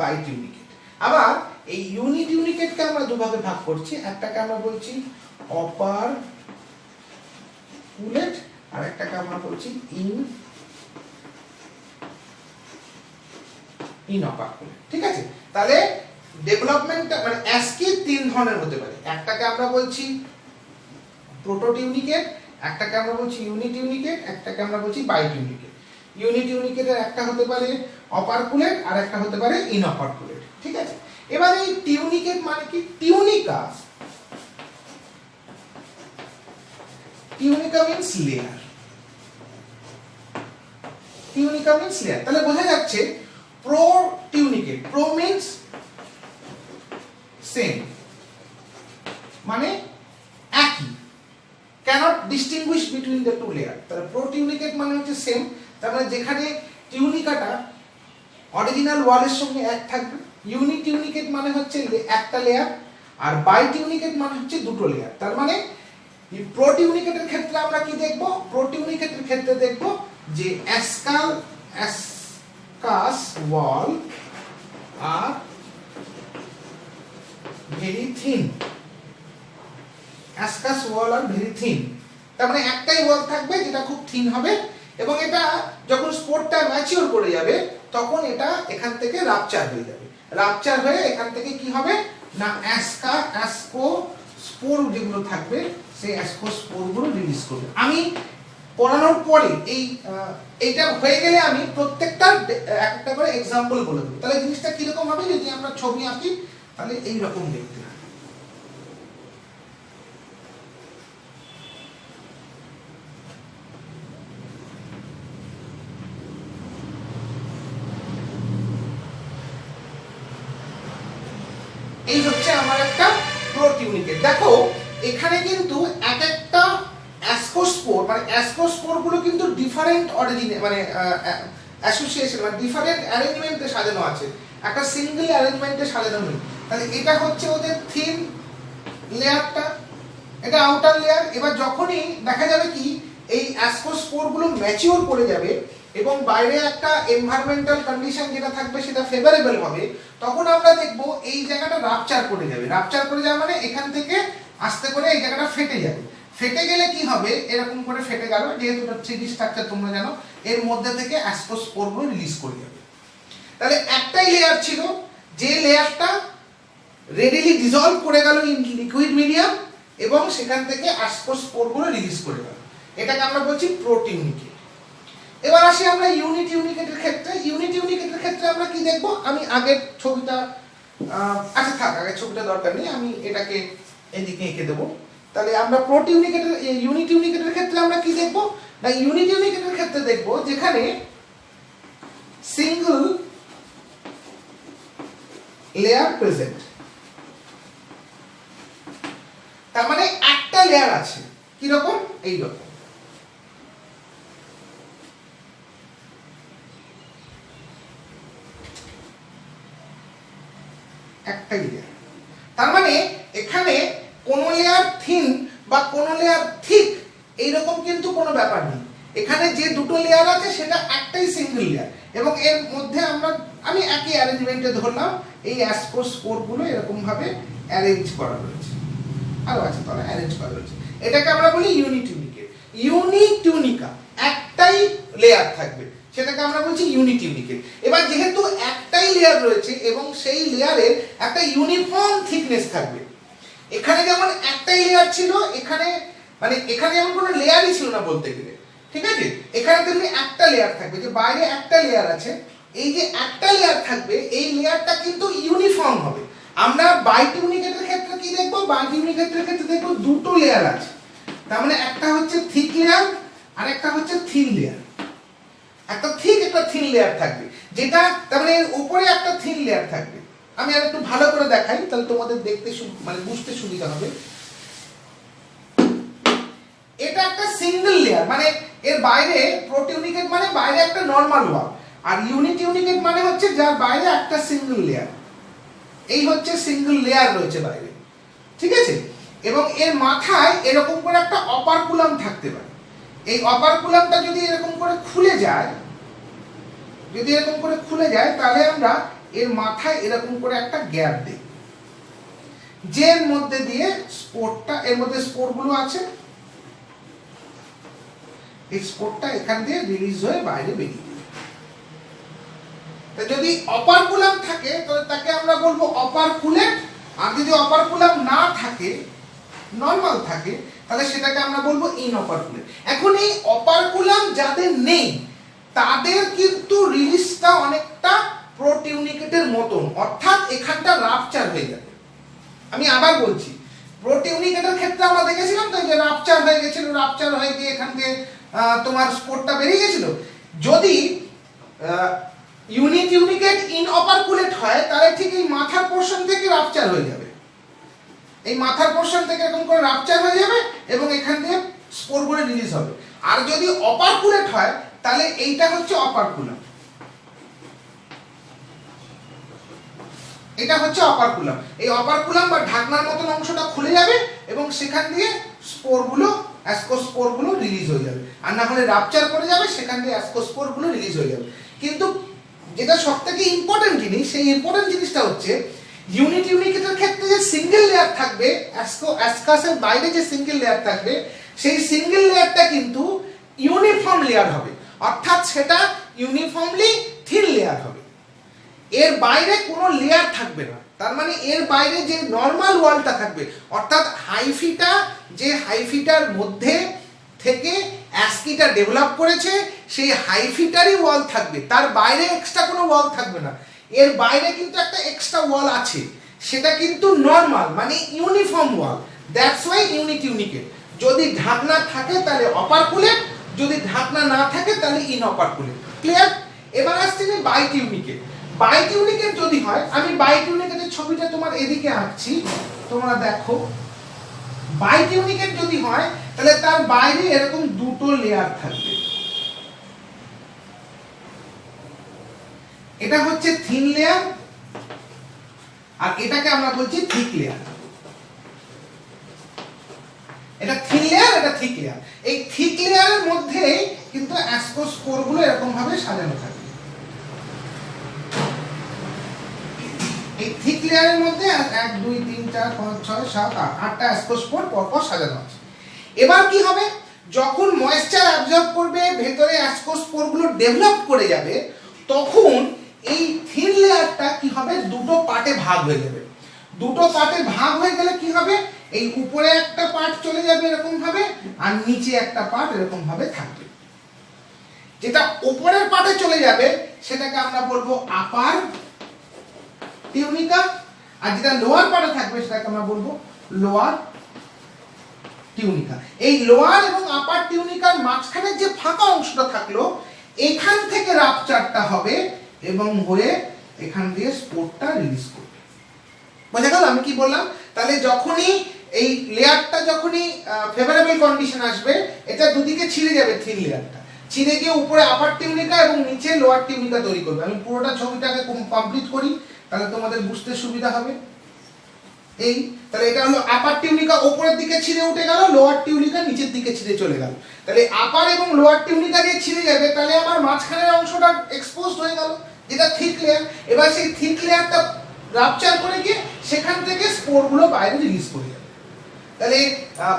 বাইট ইউনিকেট। আবার এই ইউনিট ইউনিকেটকে আমরা দুভাগে ভাগ করছি, একটাকে আমরা বলছি অপারকুলেট আর একটাকে আমরা বলছি ইন অপারকুলেট, ঠিক আছে। তাহলে ডেভেলপমেন্টটা মানে অ্যাস্কি তিন ধরনের হতে পারে, একটাকে আমরা বলছি প্রোটোটিউনিকেট, একটাকে আমরা বলছি ইউনিট ইউনিকেট, একটাকে আমরা বলছি বাইট ইউনিকেট। ইউনিট ইউনিকেটের একটা হতে পারে অপারকুলেট আর একটা হতে পারে ইন অপারকুলেট, ঠিক আছে। এবার এই টিউনিকেট মানে কি, tunica, tunica means layer, tunica means layer. তাহলে বোঝা যাচ্ছে pro tunicate, pro means same, মানে একই, cannot distinguish between the two layer। তাহলে প্রো টিউনিকেট মানে হচ্ছে সেম, তার মানে যেখানে টিউনিকাটা অরিজিনাল ওয়ালের সঙ্গে এক থাকবে। ইউনিট ইউনিকেট মানে হচ্ছে একটা লেয়ার, আর বাইট ইউনিকেট মানে হচ্ছে দুটো লেয়ার। তার মানে প্রো টিউনিকেটের ক্ষেত্রে আমরা কি দেখব, প্রো টিউনিকেটের ক্ষেত্রে দেখব যে ascus wall are very thin, ascus wall are very thin. তার মানে একটাই ওয়াল থাকবে যেটা খুব থিন হবে, এবং এটা যখন স্পোরটা ম্যাচিওর করে যাবে তখন এটা এখান থেকে রাপচার হয়ে যাবে। রাপচার হয়ে এখান থেকে কি হবে না অ্যাসকোস্পোর যেগুলো থাকবে সেই অ্যাসকোস্পোরগুলো রিলিজ করবে। আমি পড়ানোর পরে এইটা হয়ে গেলে আমি প্রত্যেকটা একটা করে এক্সাম্পল বলে দেবো। তাহলে জিনিসটা কিরকম হবে, যদি আমরা ছবি আঁকি তাহলে এইরকম দেখতে হবে। এই হচ্ছে আমার একটা প্রো টিউনিকেট। দেখো এখানে কিন্তু এক একটা অ্যাসকোস্পোর মানে অ্যাসকোস্পোর গুলো কিন্তু ডিফারেন্ট অরিজিনে মানে অ্যাসোসিয়েশন মানে ডিফারেন্ট অ্যারেঞ্জমেন্টে সাজানো আছে, একটা সিঙ্গেল অ্যারেঞ্জমেন্টে সাজানো নেই। তাহলে এটা হচ্ছে ওদের থিন লেয়ারটা, এটা আউটার লেয়ার। এবার যখনই দেখা যাবে কি এই অ্যাসকোস্পোর গুলো ম্যাচিওর করে যাবে এবং বাইরে একটা এনভায়রনমেন্টাল কন্ডিশন যেটা থাকবে সেটা ফেভারেবল হবে, তখন আমরা দেখব এই জায়গাটা রাপচার করে যাবে। রাপচার করে যাবে মানে এখান থেকে আস্তে করে এই জায়গাটা ফেটে যাবে। ফেটে গেলে কি হবে, এরকম করে ফেটে গেল, যেহেতু এটা 3D স্ট্রাকচার তোমরা জানো, এর মধ্যে থেকে অ্যাসকোস্পোরগুলো রিলিজ করে যাবে। তাহলে একটাই লেয়ার ছিল, যে লেয়ারটা রেডিলি ডিসলভ করে গেল ইন লিকুইড মিডিয়াম এবং সেখান থেকে অ্যাসকোস্পোরগুলো রিলিজ করে গেল, এটাকে আমরা বলছি প্রোটিউনিকেট। এবার আসি আমরা ইউনিট ইউনিকেটের ক্ষেত্রে। ইউনিট ইউনিকেটের ক্ষেত্রে আমরা কি দেখব, আমি আগের ছবিটা আচ্ছা থাক, আগের ছবিটা দরকার নেই, আমি এটাকে এদিকে এঁকে দেবো। তাহলে আমরা প্রোটিউনিকেটের ইউনিট ইউনিকেটের ক্ষেত্রে আমরা কি দেখব না, ইউনিট ইউনিকেটের ক্ষেত্রে দেখব যেখানে সিঙ্গেল লেয়ার প্রেজেন্ট, তার মানে একটা লেয়ার আছে, কি রকম এই রকম। একটাই লেয়ার, তার মানে এখানে কোন লেয়ার থিন বা কোন লেয়ার থিক এইরকম কিন্তু কোনো ব্যাপার নেই। এখানে যে দুটো লেয়ার আছে সেটা একটাই সিঙ্গেল লেয়ার, এবং এর মধ্যে আমি একই অ্যারেঞ্জমেন্টে ধরলাম এই অ্যাসকোস্পোর গুলো এরকম ভাবে অ্যারেঞ্জ করা রয়েছে, আরো আছে তাহলে অ্যারেঞ্জ করা রয়েছে। এটাকে আমরা বলি ইউনিট ইউনিকেট। ইউনিট টিউনিকা একটাই লেয়ার থাকবে, সেটাকে আমরা বলছি ইউনিট ইউনিকেট। এবার যেহেতু একটাই লেয়ার রয়েছে এবং সেই লেয়ারের একটা ইউনিফর্ম থিকনেস থাকবে, এখানে যেমন একটাই লেয়ার ছিল, এখানে মানে এখানে যেমন কোনো লেয়ারই ছিল না বলতে গেলে, ঠিক আছে। এখানে তেমনি একটা লেয়ার থাকবে, যে বাইরে একটা লেয়ার আছে, এই যে একটা লেয়ার থাকবে এই লেয়ারটা কিন্তু ইউনিফর্ম হবে। আমরা বাইটিউনিকেটের ক্ষেত্রে কি দেখবো, বাইটিউনিকেটের ক্ষেত্রে দেখবো দুটো লেয়ার আছে, তার মানে একটা হচ্ছে থিক লেয়ার আর একটা হচ্ছে থিন লেয়ার। একটা থিক একটা থিন লেয়ার থাকবে, যেটা তার মানে এর উপরে একটা থিন লেয়ার থাকবে। আমি আর একটু ভালো করে দেখাই, তাহলে তোমাদের দেখতে মানে বুঝতে সুবিধা হবে। এটা একটা সিঙ্গেল লেয়ার, মানে এর বাইরে প্রোটিউনিকেট মানে বাইরে একটা নরমাল ওয়াল, আর ইউনিটিউনিকেট মানে হচ্ছে যার বাইরে একটা সিঙ্গেল লেয়ার। এই হচ্ছে সিঙ্গেল লেয়ার রয়েছে বাইরে, ঠিক আছে। এবং এর মাথায় এরকম করে একটা অপারকুলাম থাকতে পারে। এই অপারকুলামটা যদি এরকম করে খুলে যায়, যদি এরকম করে খুলে যায়, তাহলে আমরা এর মাথায় এরকম করে একটা গ্যাপ দিই, যে এর মধ্যে দিয়ে স্পোরটা, এর মধ্যে স্পোরগুলো আছে, এই স্পোরটা এখান দিয়ে রিলিজ হয়ে বাইরে বেরিয়ে যাবে। যদি অপারকুলাম থাকে তাহলে তাকে আমরা বলবো অপারকুলেট, আর যদি অপারকুলাম না থাকে, নরমাল থাকে, তাহলে সেটাকে আমরা বলবো ইনঅপারকুলেট। এখন এই অপারকুলাম যাদের নেই তাদের কিন্তু রিলিজটা অনেকটা প্রোটিউনিকেটের মতন, অর্থাৎ এখানটা রাপচার হয়ে যাবে। আমি আবার বলছি, প্রোটিউনিকেটের ক্ষেত্রে আমরা দেখেছিলাম তো যে রাপচার হয়ে গেছিল, রাপচার হয়ে গিয়ে এখান থেকে তোমার স্পোরটা বেরিয়ে গেছিল। যদি ইউনিটিউনিকেট ইনঅপারকুলেট হয় তাহলে ঠিক এই মাথার পোরশন থেকে রাপচার হয়ে যাবে, এই মাথার পোরশন থেকে এরকম করে রাপচার হয়ে যাবে এবং এখান থেকে স্পোরগুলো রিলিজ হবে। আর যদি অপারকুলেট হয় তাহলে এইটা হচ্ছে অপারকুলাম, এটা হচ্ছে অপারকুলাম। এই অপারকুলাম বা ঢাকনার মতন অংশটা খুলে যাবে এবং সেখান দিয়ে স্পোরগুলো, অ্যাসকোস্পোরগুলো রিলিজ হয়ে যাবে, আর না হলে রাপচার করে যাবে, সেখান দিয়ে অ্যাসকোস্পোরগুলো রিলিজ হয়ে যাবে। কিন্তু যেটা সবথেকে ইম্পর্টেন্ট জিনিস, সেই ইম্পর্টেন্ট জিনিসটা হচ্ছে ইউনিটিউনিকেটের ক্ষেত্রে যে সিঙ্গেল লেয়ার থাকবে, অ্যাসকাসের বাইরে যে সিঙ্গেল লেয়ার থাকবে, সেই সিঙ্গেল লেয়ারটা কিন্তু ইউনিফর্ম লেয়ার হবে, অর্থাৎ সেটা ইউনিফর্মলি থিন লেয়ার হবে। এর বাইরে কোনো লেয়ার থাকবে না, তার মানে এর বাইরে যে নরমাল ওয়ালটা থাকবে, অর্থাৎ হাইফিটা, যে হাইফিটার মধ্যে থেকে অ্যাস্কিটা ডেভেলপ করেছে সেই হাইফিটারই ওয়াল থাকবে, তার বাইরে এক্সট্রা কোনো ওয়াল থাকবে না। এর বাইরে কিন্তু একটা এক্সট্রা ওয়াল আছে, সেটা কিন্তু নরমাল মানে ইউনিফর্ম ওয়াল, দ্যাটস ওয়াই ইউনিটিউনিকেট। যদি ঢাকনা থাকে তাহলে অপারকুলেট, যদি ঢাকনা না থাকে তাহলে ইনঅপারকুলেট। ক্লিয়ার? এবার আসছে যে বাইটিউনিকেট। বাইটিউনিকেট যদি হয়, আমি বাইটিউনিকেটের ছবিটা তোমার এদিকে আঁকছি, তোমরা দেখো। বাইটিউনিকেট যদি হয় তাহলে তার বাইরে এরকম দুটো লেয়ার থাকবে, এটা হচ্ছে থিন লেয়ার আর এটাকে আমরা বলছি থিক লেয়ার। এটা থিন লেয়ার, এটা থিক লেয়ার। এই থিক লেয়ারের মধ্যে কিন্তু অ্যাসকোস্পোরগুলো এরকম ভাবে সাজানো থাকে। এই থিক লেয়ারের মধ্যে 1 2 3 4 5 6 7 8 8টা অ্যাসকোস্পোর পরপর সাজানো আছে। এবার কি হবে, যখন ময়েশ্চার অ্যাবজর্ব করবে, ভেতরে অ্যাসকোস্পোরগুলো ডেভেলপ করে যাবে, তখন এই থিন লেয়ারটা কি হবে, দুটো পার্টে ভাগ হয়ে যাবে। দুটো পার্টে ভাগ হয়ে গেলে কি হবে, এই উপরে একটা পার্ট চলে যাবে এরকম ভাবে, আর নিচে একটা পার্ট এরকম ভাবে থাকবে। যেটা উপরের পার্টে চলে যাবে সেটাকে আমরা বলবো আপার টিউনিকা, আর যেটা লোয়ার পার্টে থাকবে সেটাকে আমরা বলবো লোয়ার টিউনিকা। এই লোয়ার এবং আপার টিউনিকার মাঝখানে যে ফাঁকা অংশটা থাকলো, এখান থেকে রাপচারটা হবে এবং হয়ে এখান দিয়ে স্পোরটা রিলিজ করবে। বোঝা গেল আমি কি বললাম? তাহলে যখনই এই লেয়ারটা যখনই ফেভারেবল কন্ডিশন আসবে, এটা দুদিকে ছিঁড়ে যাবে, থিন লেয়ারটা ছিঁড়ে গিয়ে উপরে আপার টিউনিকা এবং নিচে লোয়ার টিউনিকা তৈরি করবে। আমি পুরোটা ছবিটাকে কমপ্লিট করি, তাহলে তোমাদের বুঝতে সুবিধা হবে। এই তাহলে এটা হলো আপার টিউনিকা, উপরের দিকে ছিঁড়ে উঠে গেল, লোয়ার টিউনিকা নিচের দিকে ছিঁড়ে চলে গেল। তাহলে আপার এবং লোয়ার টিউনিকা যে ছিঁড়ে যাবে, তাহলে আমার মাঝখানের অংশটা এক্সপোজড হয়ে গেল, যেটা থিক লেয়ার। এবার সেই থিক লেয়ারটা রাপচার করে গিয়ে সেখান থেকে স্পোরগুলো বাইরে রিলিজ করে যাবে। তাহলে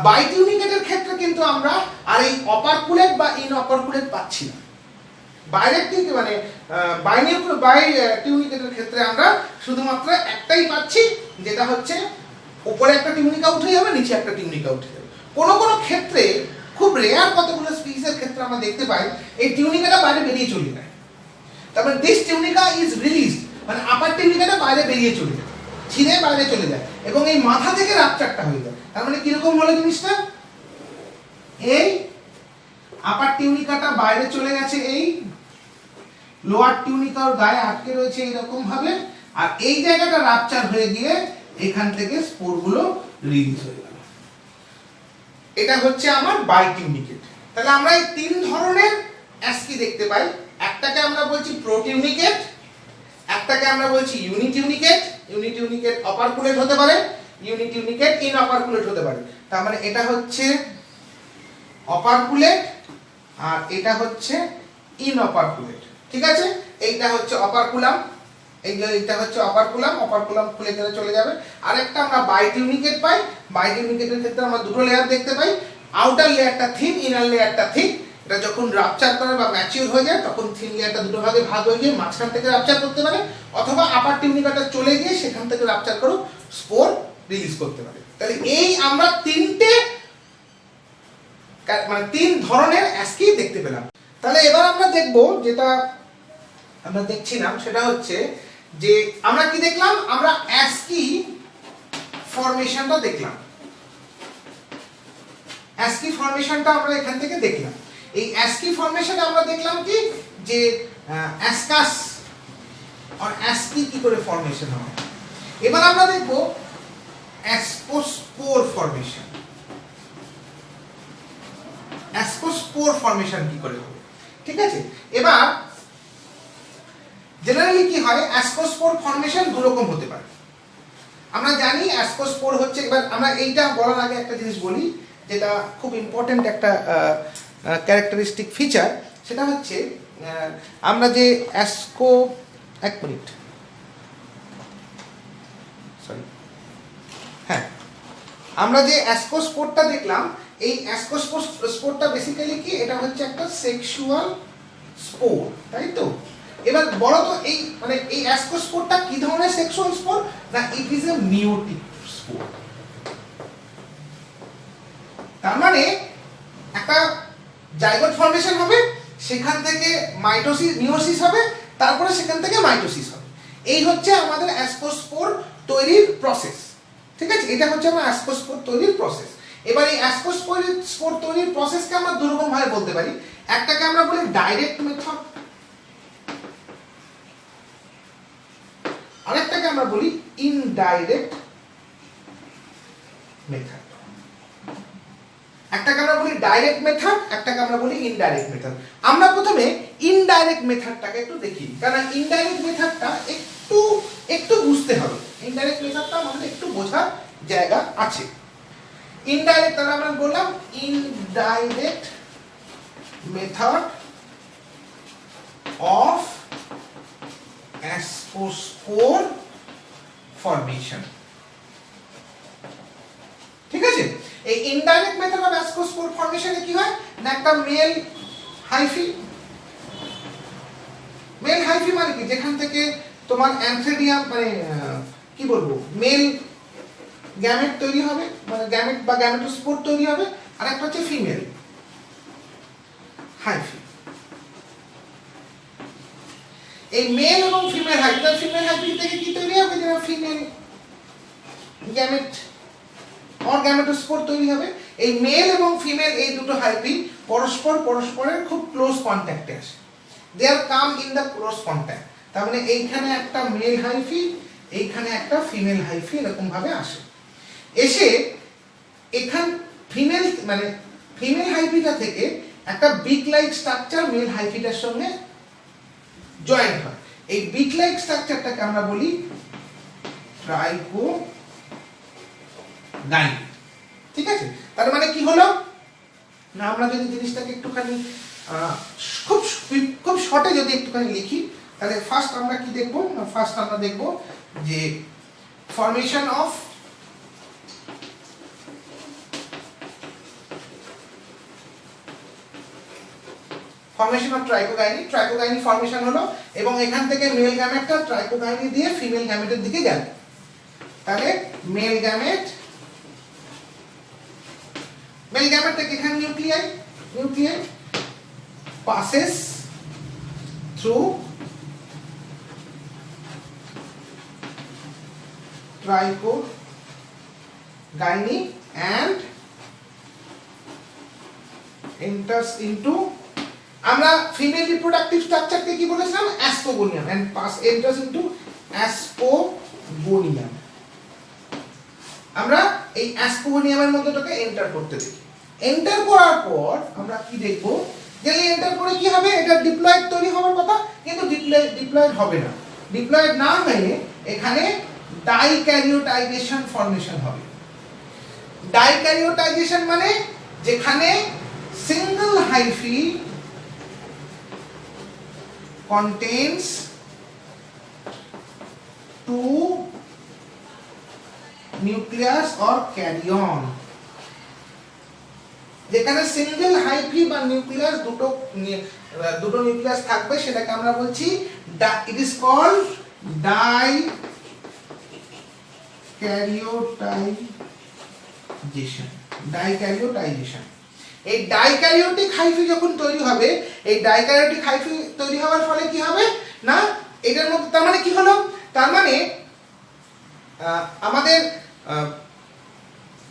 বাইটিউনিকেটের ক্ষেত্রে কিন্তু আমরা আর এই অপারকুলেট বা ইনঅপারকুলেট পাচ্ছি না। বাইরেক্টিভ মানে বাইটিউনিকেটের ক্ষেত্রে আমরা শুধুমাত্র একটাই পাচ্ছি, যেটা হচ্ছে উপরে একটা টিউনিকা উঠে যাবে, নিচে একটা টিউনিকা উঠে যাবে। কোনো কোনো ক্ষেত্রে, খুব রেয়ার কতগুলো স্পিসিসের ক্ষেত্রে আমরা দেখতে পাই এই টিউনিকাটা বাইরে বেরিয়ে চলে যায়। তারপরে দিস টিউনিকা ইজ রিলিজড, মানে আপার টিউনিকাটা বাইরে বেরিয়ে চলে যায়, ছিঁড়ে বাইরে চলে যায় এবং এই মাথা থেকে রাপচারটা হয়ে যায়। তার মানে কিরকম হলো জিনিসটা, এই আপার টিউনিকাটা বাইরে চলে গেছে, এই লোয়ার টিউনিকার গায়ে আটকে রয়েছে এইরকম ভাবে, আর এই জায়গাটা রাপচার হয়ে গিয়ে এখান থেকে স্পোরগুলো রিলিজ হয়ে গেল। এটা হচ্ছে আমার বাইটিউনিকেট। তাহলে আমরা এই তিন ধরনের অ্যাস্কি দেখতে পাই। একটাকে আমরা বলছি প্রোটিউনিকেট, একটাকে আমরা বলছি ইউনিটিউনিকেট। ইউনিটিউনিকেট অপারকুলেট হতে পারে, ইউনিটিউনিকেট ইনঅপারকুলেট হতে পারে। তার মানে এটা হচ্ছে অপারকুলেট আর এটা হচ্ছে ইনঅপারকুলেট, ঠিক আছে? এইটা হচ্ছে অপারকুলাম, এইটা হচ্ছে অপারকুলাম, অপারকুলাম খুলে গেলে চলে যাবে। আরেকটা আমরা বাইটিউনিকেট পাই। বাইটিউনিকেটের ক্ষেত্রে আমরা দুটো লেয়ার দেখতে পাই, আউটার লেয়ারটা থিন, ইনার লেয়ারটা থিক। এটা যখন রাপচার করে বা ম্যাচিউর হয়ে যায় তখন থিন লেয়ারটা দুটো ভাগে ভাগ হয়ে গিয়ে মাঝখান থেকে রাপচার করতে পারে, অথবা আপার টিউনিকাটা চলে গিয়ে সেখান থেকে রাপচার করে স্পোর রিলিজ করতে পারে। তাহলে এই আমরা তিনটে মানে তিন ধরনের অ্যাস্কি দেখতে পেলাম। তাহলে এবার আমরা দেখব, যেটা আমরা দেখছিলাম সেটা হচ্ছে যে আমরা কি দেখলাম, আমরা অ্যাস্কি ফরমেশনটা দেখলাম। অ্যাস্কি ফরমেশনটা আমরা এখান থেকে দেখলাম। এই অ্যাস্কি ফরমেশনে আমরা দেখলাম কি যে অ্যাসকাস আর অ্যাস্কি কি করে ফরমেশন হয়। এবার আমরা দেখব অ্যাসকোস্পোর ফরমেশন। অ্যাসকোস্পোর ফরমেশন কি করে হবে, ঠিক আছে? এবার জেনারেলি কি হয়, অ্যাসকোস্পোর ফরমেশন দু রকম হতে পারে। আমরা জানি অ্যাসকোস্পোর হচ্ছে, এবার আমরা এইটা বলার আগে একটা জিনিস বলি যেটা খুব ইম্পর্টেন্ট একটা ক্যারেক্টারিস্টিক ফিচার, সেটা হচ্ছে আমরা যে এক মিনিট, সরি, হ্যাঁ, আমরা যে অ্যাসকোস্পোরটা দেখলাম, এই অ্যাসকোস্পোরটা বেসিক্যালি কি, এটা হচ্ছে একটা সেক্সুয়াল স্পোর, তাই তো? এবার বলো তো এই মানে এই অ্যাসকোস্পোরটা কি ধরনের সেক্সুয়াল স্পোর না, ইট ইজ এ মিওটিক স্পোর। তার মানে একটা জাইগোট ফর্মেশন হবে, সেখান থেকে মাইটোসিস মিওসিস হবে, তারপরে সেখান থেকে মাইটোসিস হবে। এই হচ্ছে আমাদের অ্যাসকোস্পোর তৈরির প্রসেস, ঠিক আছে? এটা হচ্ছে আমার অ্যাসকোস্পোর তৈরির প্রসেস। এবার এই অ্যাসকোস্পোর তৈরির প্রসেসকে আমরা দুরকম ভাবে বলতে পারি। একটাকে আমরা বলি ডাইরেক্ট মেথড, আরেকটাকে আমরা বলি ইনডাইরেক্ট মেথড। একটাকে আমরা বলি ডাইরেক্ট মেথড, একটাকে আমরা বলি ইনডাইরেক্ট মেথড। আমরা প্রথমে ইনডাইরেক্ট মেথডটাকে একটু দেখি, কারণ ইনডাইরেক্ট মেথডটা একটু বুঝতে হবে। ইনডাইরেক্ট মেথডটা আমাদের একটু বোঝার জায়গা আছে। ইনডাইরেক্ট, তাহলে আমরা বললাম indirect method of ascospore formation, ঠিক আছে? এই ইনডাইরেক্ট মেথড অফ অ্যাসকোস্পোর ফরমেশনে কি হয় না, একটা মেল হাইফি মানে কি, যেখান থেকে তোমার অ্যানথ্রেডিয়াম মানে কি বলবো, মেল গ্যামেট তৈরি হবে, মানে গ্যামেট বা গ্যামেটোস্পোর তৈরি হবে, আর একটা হচ্ছে ফিমেল হাইফি। এই মেল এবং ফিমেল হাইফি থেকে কি তৈরি হবে, যেটা ফিমেল গ্যামেট অর গ্যামেটোস্পোর তৈরি হবে। এই মেল এবং ফিমেল এই দুটো হাইফি পরস্পরের খুব ক্লোজ কন্ট্যাক্টে আসে, they are come in the close contact. তার মানে এইখানে একটা মেল হাইফি, এইখানে একটা ফিমেল হাইফি, এরকম ভাবে আসে। এসে এখান ফিমেল হাইফিটা থেকে একটা বিক লাইক স্ট্রাকচার মেল হাইফিটার সঙ্গে জয়েন্ট হয়। এই বিক লাইক স্ট্রাকচারটাকে আমরা বলি ট্রাইকোগাইনি, ঠিক আছে? তার মানে কি হলো না, আমরা যদি জিনিসটাকে একটুখানি খুব শর্টে যদি একটুখানি লিখি, তাহলে ফার্স্ট আমরা কি দেখব, ফার্স্ট আমরা দেখব যে ফরমেশন অফ ট্রাইকোগাইনি ফরমেশন হলো, এবং এখান থেকে মেল গ্যামেটটা ট্রাইকোগাইনি দিয়ে ফিমেল গ্যামেটের দিকে গেল। তাহলে মেল গ্যামেট থেকে এখানে nuclei passes through trichogyny and enters into, আমরা ফিমেল রিপ্রোডাক্টিভ স্ট্রাকচারকে কি বলেছিলাম, অ্যাস্পোগোনিয়াম, and enters into অ্যাস্পোগোনিয়াম। আমরা এই অ্যাস্পোগোনিয়ামের মধ্যেটাকে এন্টার করতে দেখি। এন্টার করার পর আমরা কি দেখব, যে এন্টার করে কি হবে, এটা ডিপ্লয়েড তৈরি হওয়ার কথা, কিন্তু ডিপ্লয়েড হবে না। ডিপ্লয়েড না হয়ে এখানে ডাইক্যারিওটাইজেশন ফর্মেশন হবে। ডাইক্যারিওটাইজেশন মানে যেখানে single hyphae contains two nucleus or carrion, যেখানে সিঙ্গেল হাইফি বা নিউক্লিয়াস দুটো নিউক্লিয়াস থাকবে, সেটাকে আমরা বলছি ইট ইজ কল্ড ডাইক্যারিওটাইজেশন। এই ডাইক্যারিওটিক হাইফি যখন তৈরি হবে, এই ডাইক্যারিওটিক হাইফি তৈরি হওয়ার ফলে কি হবে না, এটার মধ্যে তার মানে কি হলো, তার মানে আমাদের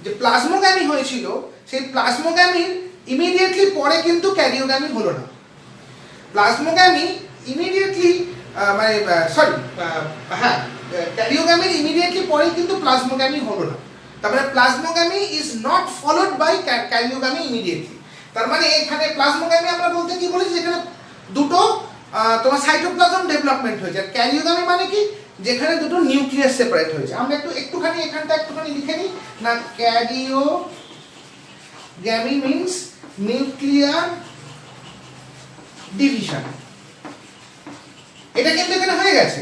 যে প্লাজমোগ্যামি হয়েছিল, সেই প্লাজমোগ্যামির ইমিডিয়েটলি পরে কিন্তু ক্যারিওগ্যামি হলো না। প্লাজমোগ্যামি ইমিডিয়েটলি ক্যারিওগ্যামির ইমিডিয়েটলি পরে কিন্তু প্লাজমোগ্যামি হলো না। তার মানে plasmogamy is not followed by karyogamy immediately. তার মানে এখানে প্লাজমোগ্যামি আমরা বলতে কি বলেছি, যেখানে দুটো তোমার সাইটোপ্লাজম ডেভেলপমেন্ট হয়েছে। আর ক্যারিওগ্যামি মানে কি, যেখানে দুটো নিউক্লিয়াস সেপারেট হয়েছে। আমরা একটুখানি এখানটা একটুখানি লিখে নিই না, ক্যারিওগ্যামি মিন্স নিউক্লিয়ার ডিভিশন, এটা কিন্তু এখানে হয়ে গেছে।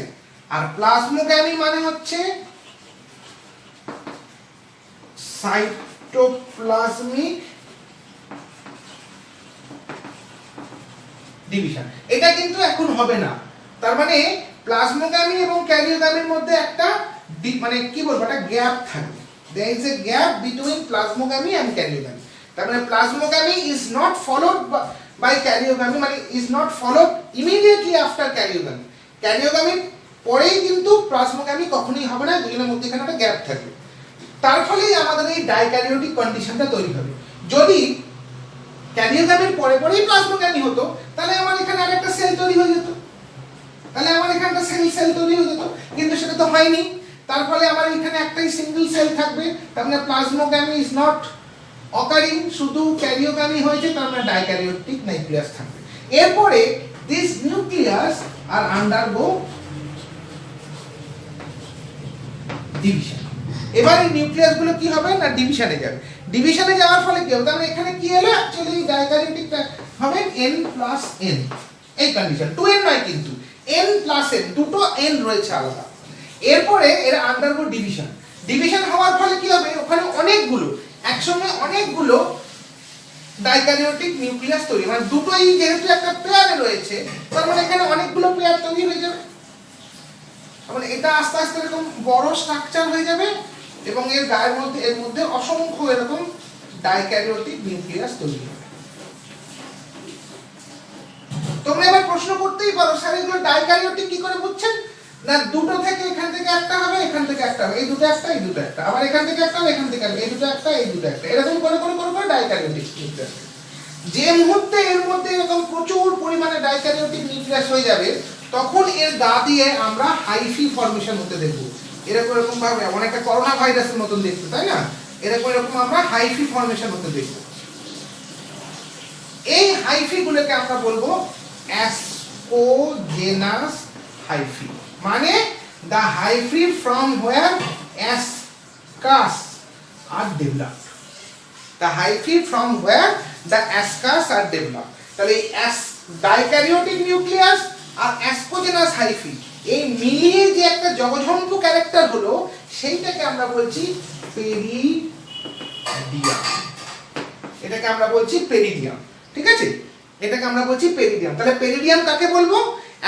আর প্লাজমোগ্যামি মানে হচ্ছে সাইটোপ্লাজমিক ডিভিশন, এটা কিন্তু এখন হবে না। তার মানে প্লাজমোগ্যামি এবং ক্যারিওগ্যামির মধ্যে একটা মানে কি বলবো, একটা গ্যাপ থাকবে। there is a gap between plasmogamy and karyogamy। তার মানে প্লাজমোগ্যামি is not followed by karyogamy, মানে is not followed immediately after karyogamy। ক্যারিওগ্যামির পরেই কিন্তু প্লাজমোগ্যামি কখনোই হবে না, দুজনের মধ্যে এখানে একটা গ্যাপ থাকবে। তার ফলেই আমাদের এই ডাইক্যারিওটিক কন্ডিশনটা তৈরি হবে। যদি ক্যারিওগ্যামির পরে পরেই প্লাজমোগ্যামি হতো, তাহলে আমার এখানে আরেকটা সেল তৈরি হয়ে যেত, কিন্তু সেটা তো হয়নি। তার ফলে আমার এখানে একটাই সিঙ্গেল সেল থাকবে, তার মানে প্লাজমোগ্যামি ইজ নট অকারিং, শুধু ক্যারিওগ্যামি হয়েছে, তার মানে ডাইক্যারিওটিক নিউক্লিয়াস থাকবে। এরপরে this nucleus are undergo division. এবার এই নিউক্লিয়াস গুলো কি হবে না, ডিভিশনে যাবে। ডিভিশনে যাওয়ার ফলে কি হবে, তাহলে এখানে কি হলো, অ্যাকচুয়ালি ডাইক্যারিওটিকটা হবে n+n, এই কন্ডিশন। 2n নয় কিন্তু n+n, দুটো n রয়েছে আলাদা। এরপরে এর আন্ডারগো ডিভিশন। ডিভিশন হওয়ার ফলে কি হবে, ওখানে অনেকগুলো একসঙ্গে অনেকগুলো ডাইক্যারিওটিক নিউক্লিয়াস তৈরি, মানে দুটোই যেহেতু একটা পেয়ারে রয়েছে, তার মানে এখানে অনেকগুলো পেয়ার তৈরি হয়ে যাবে। মানে এটা আস্তে আস্তে এরকম বড় স্ট্রাকচার হয়ে যাবে এবং এর গায়ের মধ্যে এর মধ্যে অসংখ্য এরকম ডাইক্যারিওটিক নিউক্লিয়াস তৈরি হবে। তোমরা এবার প্রশ্ন করতেই পারো, স্যার এগুলো ডাইক্যারিওটিক কি করে বুঝছেন না, দুটো থেকে এখান থেকে একটা হবে, এখান থেকে একটা হবে, এই দুটো একটা, এই দুটো একটা, আবার এখান থেকে একটা হবে, এখান থেকে একটা, এই দুটো একটা, এই দুটো একটা, এরকম করে করে করে করে ডাইক্যারিওটিক নিউক্লিয়াস। যে মুহূর্তে এর মধ্যে এরকম প্রচুর পরিমাণে ডাইক্যারিওটিক নিউক্লিয়াস হয়ে যাবে, তখন এর গা দিয়ে আমরা হাইফি ফর্মেশন হতে দেখব। এরকম এরকম ভাবে অনেকটা করোনা ভাইরাসের মতন দেখতে, তাই না? এরকম এরকম আমরা হাইফি ফর্মেশন হতে দেখব। এই হাইফি গুলোকে আমরা বলবো অ্যাসকোজেনাস হাইফি, মানে the hyphae from where ascus are developed, the hyphae from where the ascus are developed। তাহলে এই ডাইক্যারিওটিক নিউক্লিয়াস আর অ্যাসকোজেনাস হাইফি এই মিলিয়ে যে একটা জগজম্পু ক্যারেক্টার হলো, সেইটাকে আমরা বলছি পেরিডিয়াম। এটাকে আমরা বলছি পেরিডিয়াম, ঠিক আছে? এটাকে আমরা বলছি পেরিডিয়াম। তাহলে পেরিডিয়াম কাকে বলবো?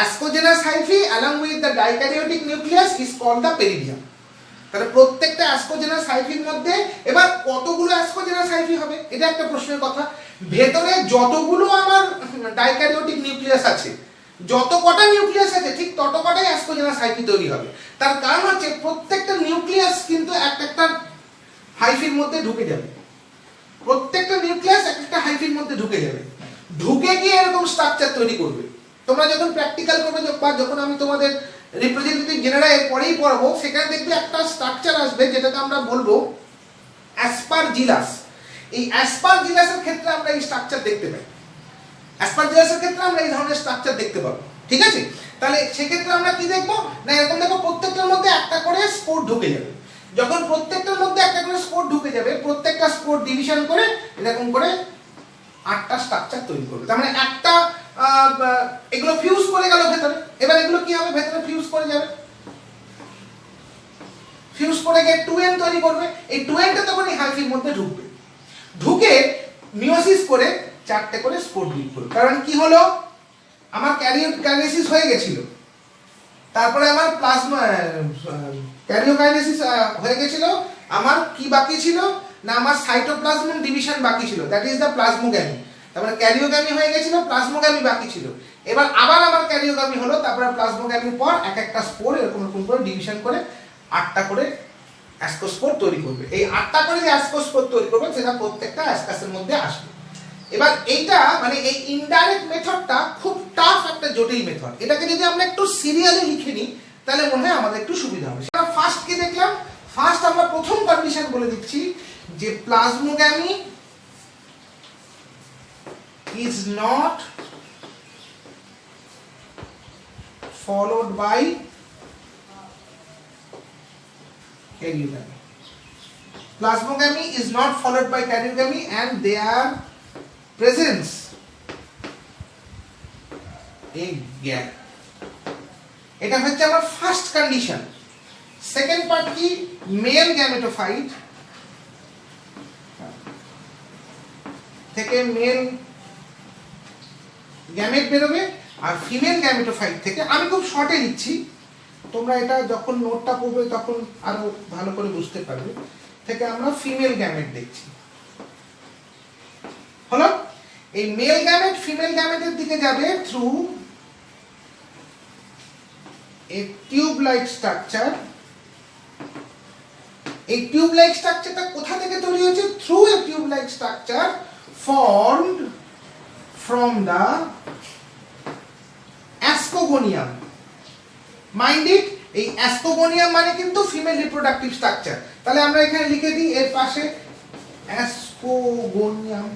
Ascogenous hyphae along with the dikaryotic nucleus is called the peridium। তাহলে প্রত্যেকটা অ্যাসকোজেনাস হাইফির মধ্যে এবার কতগুলো অ্যাসকোজেনাস হাইফি হবে, এটা একটা প্রশ্নের কথা। ভেতরে যতগুলো আমার ডাইক্যারিওটিক নিউক্লিয়াস আছে, যত কটা নিউক্লিয়াস আছে ঠিক তত কটাই অ্যাসকোজেনাস হাইফি তৈরি হবে। তার কারণ হচ্ছে প্রত্যেকটা নিউক্লিয়াস কিন্তু একটা হাইফির মধ্যে ঢুকে যাবে, প্রত্যেকটা নিউক্লিয়াস একটা হাইফির মধ্যে ঢুকে যাবে, ঢুকে গিয়ে এরকম স্ট্রাকচার তৈরি করবে। তোমরা যখন প্র্যাকটিক্যাল করবে বা যখন আমি তোমাদের রিপ্রেজেন্টেটিভ জেনারা এর পরেই পড়াবো, সেখানে দেখবে একটা স্ট্রাকচার আসবে যেটাকে আমরা বলবো অ্যাসপারজিলাস। এই অ্যাসপারজিলাসের ক্ষেত্রে আমরা এই স্ট্রাকচার দেখতে পাই, অ্যাসপারজিলাসের ক্ষেত্রে আমরা এই ধরনের স্ট্রাকচার দেখতে পাবো। ঠিক আছে, তাহলে সেক্ষেত্রে আমরা কি দেখবো না, এরকম দেখো প্রত্যেকটার মধ্যে একটা করে স্পোর ঢুকে যাবে। যখন প্রত্যেকটার মধ্যে একটা করে স্পোর ঢুকে যাবে, প্রত্যেকটা স্পোর ডিভিশন করে এরকম করে 8টা স্ট্রাকচার তৈরি করবে। তার মানে একটা এগুলো ফিউজ করে গেল ভেতরে, এবার এগুলো কি হবে, ভেতরে ফিউজ করে যাবে, ফিউজ করে গিয়ে 2n তৈরি করবে। এই 2nটা তখন এই হাইফির মধ্যে ঢুকবে, ঢুকে মিয়োসিস করে 4টে করে স্পোর বিল্ড করবে। কারণ কি হলো, আমার ক্যারিওকাইনেসিস হয়ে গেছিল, তারপরে আমার প্লাজমা ক্যারিওকাইনেসিস হয়ে গেছিল, আমার কি বাকি ছিল না, আমার সাইটোপ্লাজম ডিভিশন বাকি ছিল, দ্যাট ইজ দ্য প্লাজমোগ্যামি। তারপরে ক্যারিওগ্যামি হয়ে গেছিল, প্লাজমোগ্যামি বাকি ছিল, এবার আবার আমার ক্যারিওগ্যামি হলো, তারপরে প্লাজমোগ্যামির পর একটা স্পোর এরকম করে ডিভিশন করে 8টা করে অ্যাসকোস্পোর তৈরি করবে। এই 8টা করে যে অ্যাসকোস্পোর তৈরি করবে সেটা প্রত্যেকটা অ্যাসকাসের মধ্যে আসবে। এবার এইটা মানে এই ইনডাইরেক্ট মেথডটা খুব টাফ একটা জটিল মেথড, এটাকে যদি আমরা একটু সিরিয়ালি লিখে নিই তাহলে মনে হয় আমাদের একটু সুবিধা হবে। আমরা ফার্স্ট কি দেখলাম, ফার্স্ট আমরা প্রথম কন্ডিশন বলে দিচ্ছি যে প্লাজমোগ্যামি is not followed by karyogamy. Plasmogamy is not followed by karyogamy and their presence a gap. এটা হচ্ছে আমার ফার্স্ট কন্ডিশন। সেকেন্ড পার্ট কি, মেল গ্যামেটোফাইট থেকে মেল গ্যামেট বেরোবে, আর ফিমেল গ্যামেটোফাইট থেকে, আমি খুব শর্টে লিখছি, তোমরা এটা যখন নোটটা পড়বে তখন আরো ভালো করে বুঝতে পারবে, থেকে আমরা ফিমেল গ্যামেট দেখছি। হলো, এই মেল গ্যামেট ফিমেল গ্যামেটের দিকে যাবে through a tube like structure. এই টিউব লাইক স্ট্রাকচারটা কোথা থেকে তৈরি হয়েছে, through a tube like structure formed from the ascogonium. Mind it, এই ascogonium মানে কিন্তু ফিমেল রিপ্রোডাক্টিভ স্ট্রাকচার। তাহলে আমরা এখানে লিখে দিই এর পাশে ascogonium,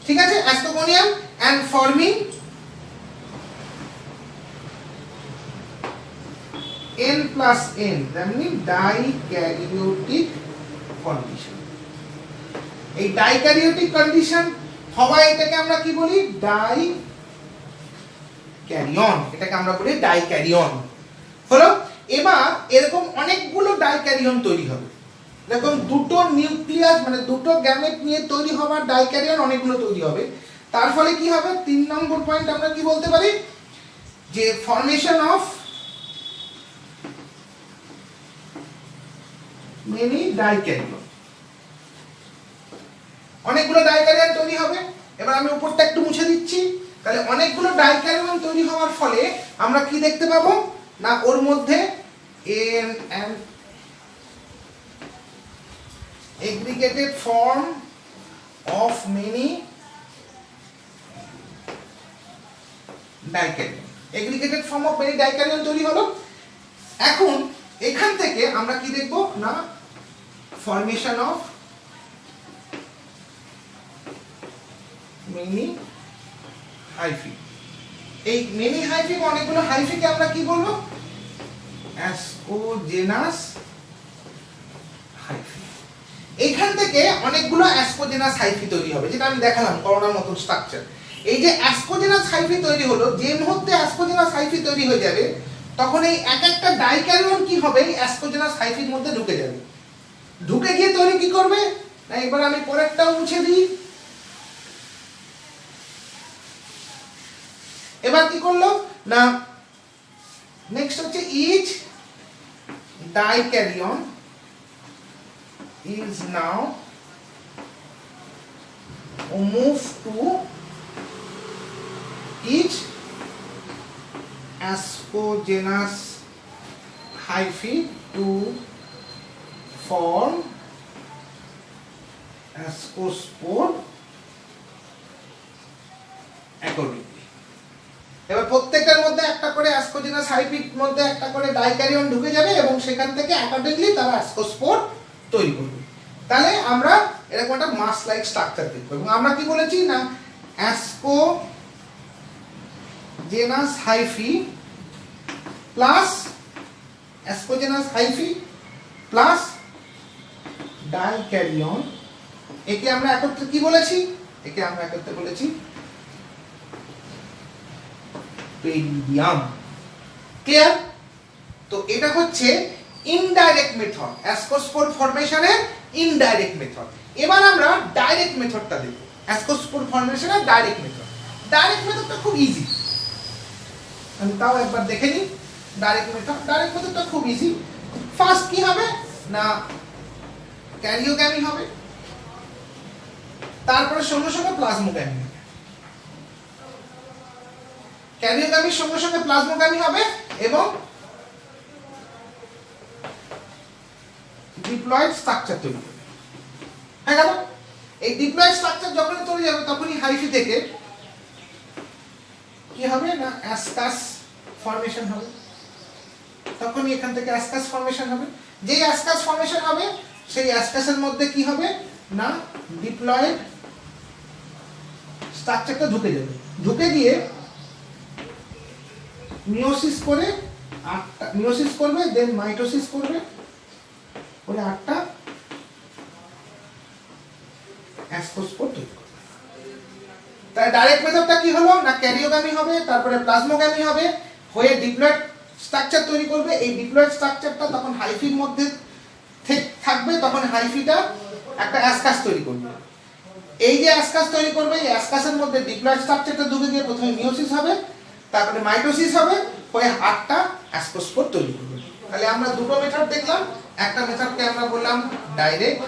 ঠিক আছে, ascogonium and forming n plus n, that means dikaryotic condition। এই ডাইক্যারিওটিক কন্ডিশন হওয়া এটাকে আমরা কি বলি, ডাইক্যারিয়ন, এটাকে আমরা বলি ডাইক্যারিয়ন। হলো, এবার এরকম অনেকগুলো ডাইক্যারিয়ন তৈরি হবে, এরকম দুটো নিউক্লিয়াস মানে দুটো গ্যামেট নিয়ে তৈরি হওয়ার ডাইক্যারিয়ন অনেকগুলো তৈরি হবে। তার ফলে কি হবে, 3 নম্বর পয়েন্ট আমরা কি বলতে পারি, যে ফর্মেশন অফ মেনি ডাইক্যারিয়ন, অনেকগুলো ডাইক্যারিয়ন তৈরি হবে। এবার আমি উপরটা একটু মুছে দিচ্ছি, তাহলে অনেকগুলো ডাইক্যারিয়ন তৈরি হওয়ার ফলে আমরা কি দেখতে পাবো না, ওর মধ্যে an aggregated form of many dikaryon, aggregated form of many dikaryon তৈরি হলো। এখন এখান থেকে আমরা কি দেখব না, ফর্মেশন অফ মেনি হাইফি। এই মেনি হাইফি অনেকগুলো হাইফিকে আমরা কি বলবো, অ্যাসকোজেনাস হাইফি। এখান থেকে অনেকগুলো অ্যাসকোজেনাস হাইফি তৈরি হবে, যেটা আমি দেখালাম করোনার মতো স্ট্রাকচার। এই যে অ্যাসকোজেনাস হাইফি তৈরি হলো, যে মুহূর্তে অ্যাসকোজেনাস হাইফি তৈরি হয়ে যাবে তখন এই এক একটা ডাইক্যারিয়ন কি হবে, অ্যাসকোজেনাস হাইফির মধ্যে ঢুকে যাবে, ঢুকে গিয়ে তৈরি কি করবে না, এবার আমি পরেরটাও মুছে দিই। এবার কি করলো না, নেক্সট হচ্ছে each dikaryon is now moved to each ascogenous hyphae to form ascospore accordingly. এবার প্রত্যেকটার মধ্যে একটা করে অ্যাসকোজেনাস হাইফির মধ্যে একটা করে ডাইক্যারিয়ন ঢুকে যাবে এবং সেখান থেকে অ্যাকর্ডিংলি তারা অ্যাসকোস্পোর তৈরি করবে। তাহলে আমরা এরকম একটা মাস লাইক স্ট্রাকচার দেখব এবং আমরা কি বলেছি না অ্যাসকোজেনাস হাইফি প্লাস অ্যাসকোজেনাস হাইফি প্লাস ডাইক্যারিয়ন, একে আমরা একত্রে কি বলেছি? একে আমরা একত্রে বলেছি পেরিডিয়াম। ক্লিয়ার? তো এটা হচ্ছে indirect method, ascospore ফর্মেশনের indirect method. এবার আমরা ডাইরেক্ট মেথডটা দেখব, অ্যাসকোস্পোর ফর্মেশনের ডাইরেক্ট মেথড। ডাইরেক্ট মেথডটা খুব ইজি, আমি তাও একবার দেখে নিই। ডাইরেক্ট মেথডটা খুব ইজি। ফার্স্ট কি হবে না ক্যারিওগ্যামি হবে, তারপরে সঙ্গে সঙ্গে প্লাজমোগ্যামি হবে। ক্যারিওগ্যামির সঙ্গে সঙ্গে প্লাজমোগ্যামি হবে এবং ডিপ্লয়েড স্ট্রাকচার তৈরি হবে। হয়ে গেল? এই ডিপ্লয়েড স্ট্রাকচার যখন তৈরি হবে তখনই হাইফি থেকে কি হবে না অ্যাসকাস ফর্মেশন হবে। তখনই এখান থেকে অ্যাসকাস ফর্মেশন হবে। যেই অ্যাসকাস ফর্মেশন হবে সেই অ্যাসকাসের মধ্যে কি হবে না ডিপ্লয়েড স্ট্রাকচারটা ঢুকে যাবে। ঢুকে গিয়ে মিওসিস করে মিওসিস করবে, দেন মাইটোসিস করবে, করে 8টা অ্যাসকোস্পোর তৈরি করবে। তাই ডাইরেক্ট মেথডটা কি হলো না ক্যারিওগ্যামি হবে, তারপরে প্লাজমোগ্যামি হবে, হয়ে ডিপ্লয়েড স্ট্রাকচার তৈরি করবে। এই ডিপ্লয়েড স্ট্রাকচারটা তখন হাইফির মধ্যে থাকবে, তখন হাইফিটা একটা অ্যাসকাস তৈরি করবে। এই যে অ্যাসকাস তৈরি করবে, এই অ্যাসকাসের মধ্যে ডিপ্লয়েড স্ট্রাকচারটা ঢুকে গিয়ে প্রথমে মিওসিস হবে, তারপরে মাইটোসিস হবে, হয়ে 8টা অ্যাসকোস্পোর তৈরি করবে। তাহলে আমরা দুটো মেথড দেখলাম। একটা মেথডকে আমরা বললাম ডাইরেক্ট,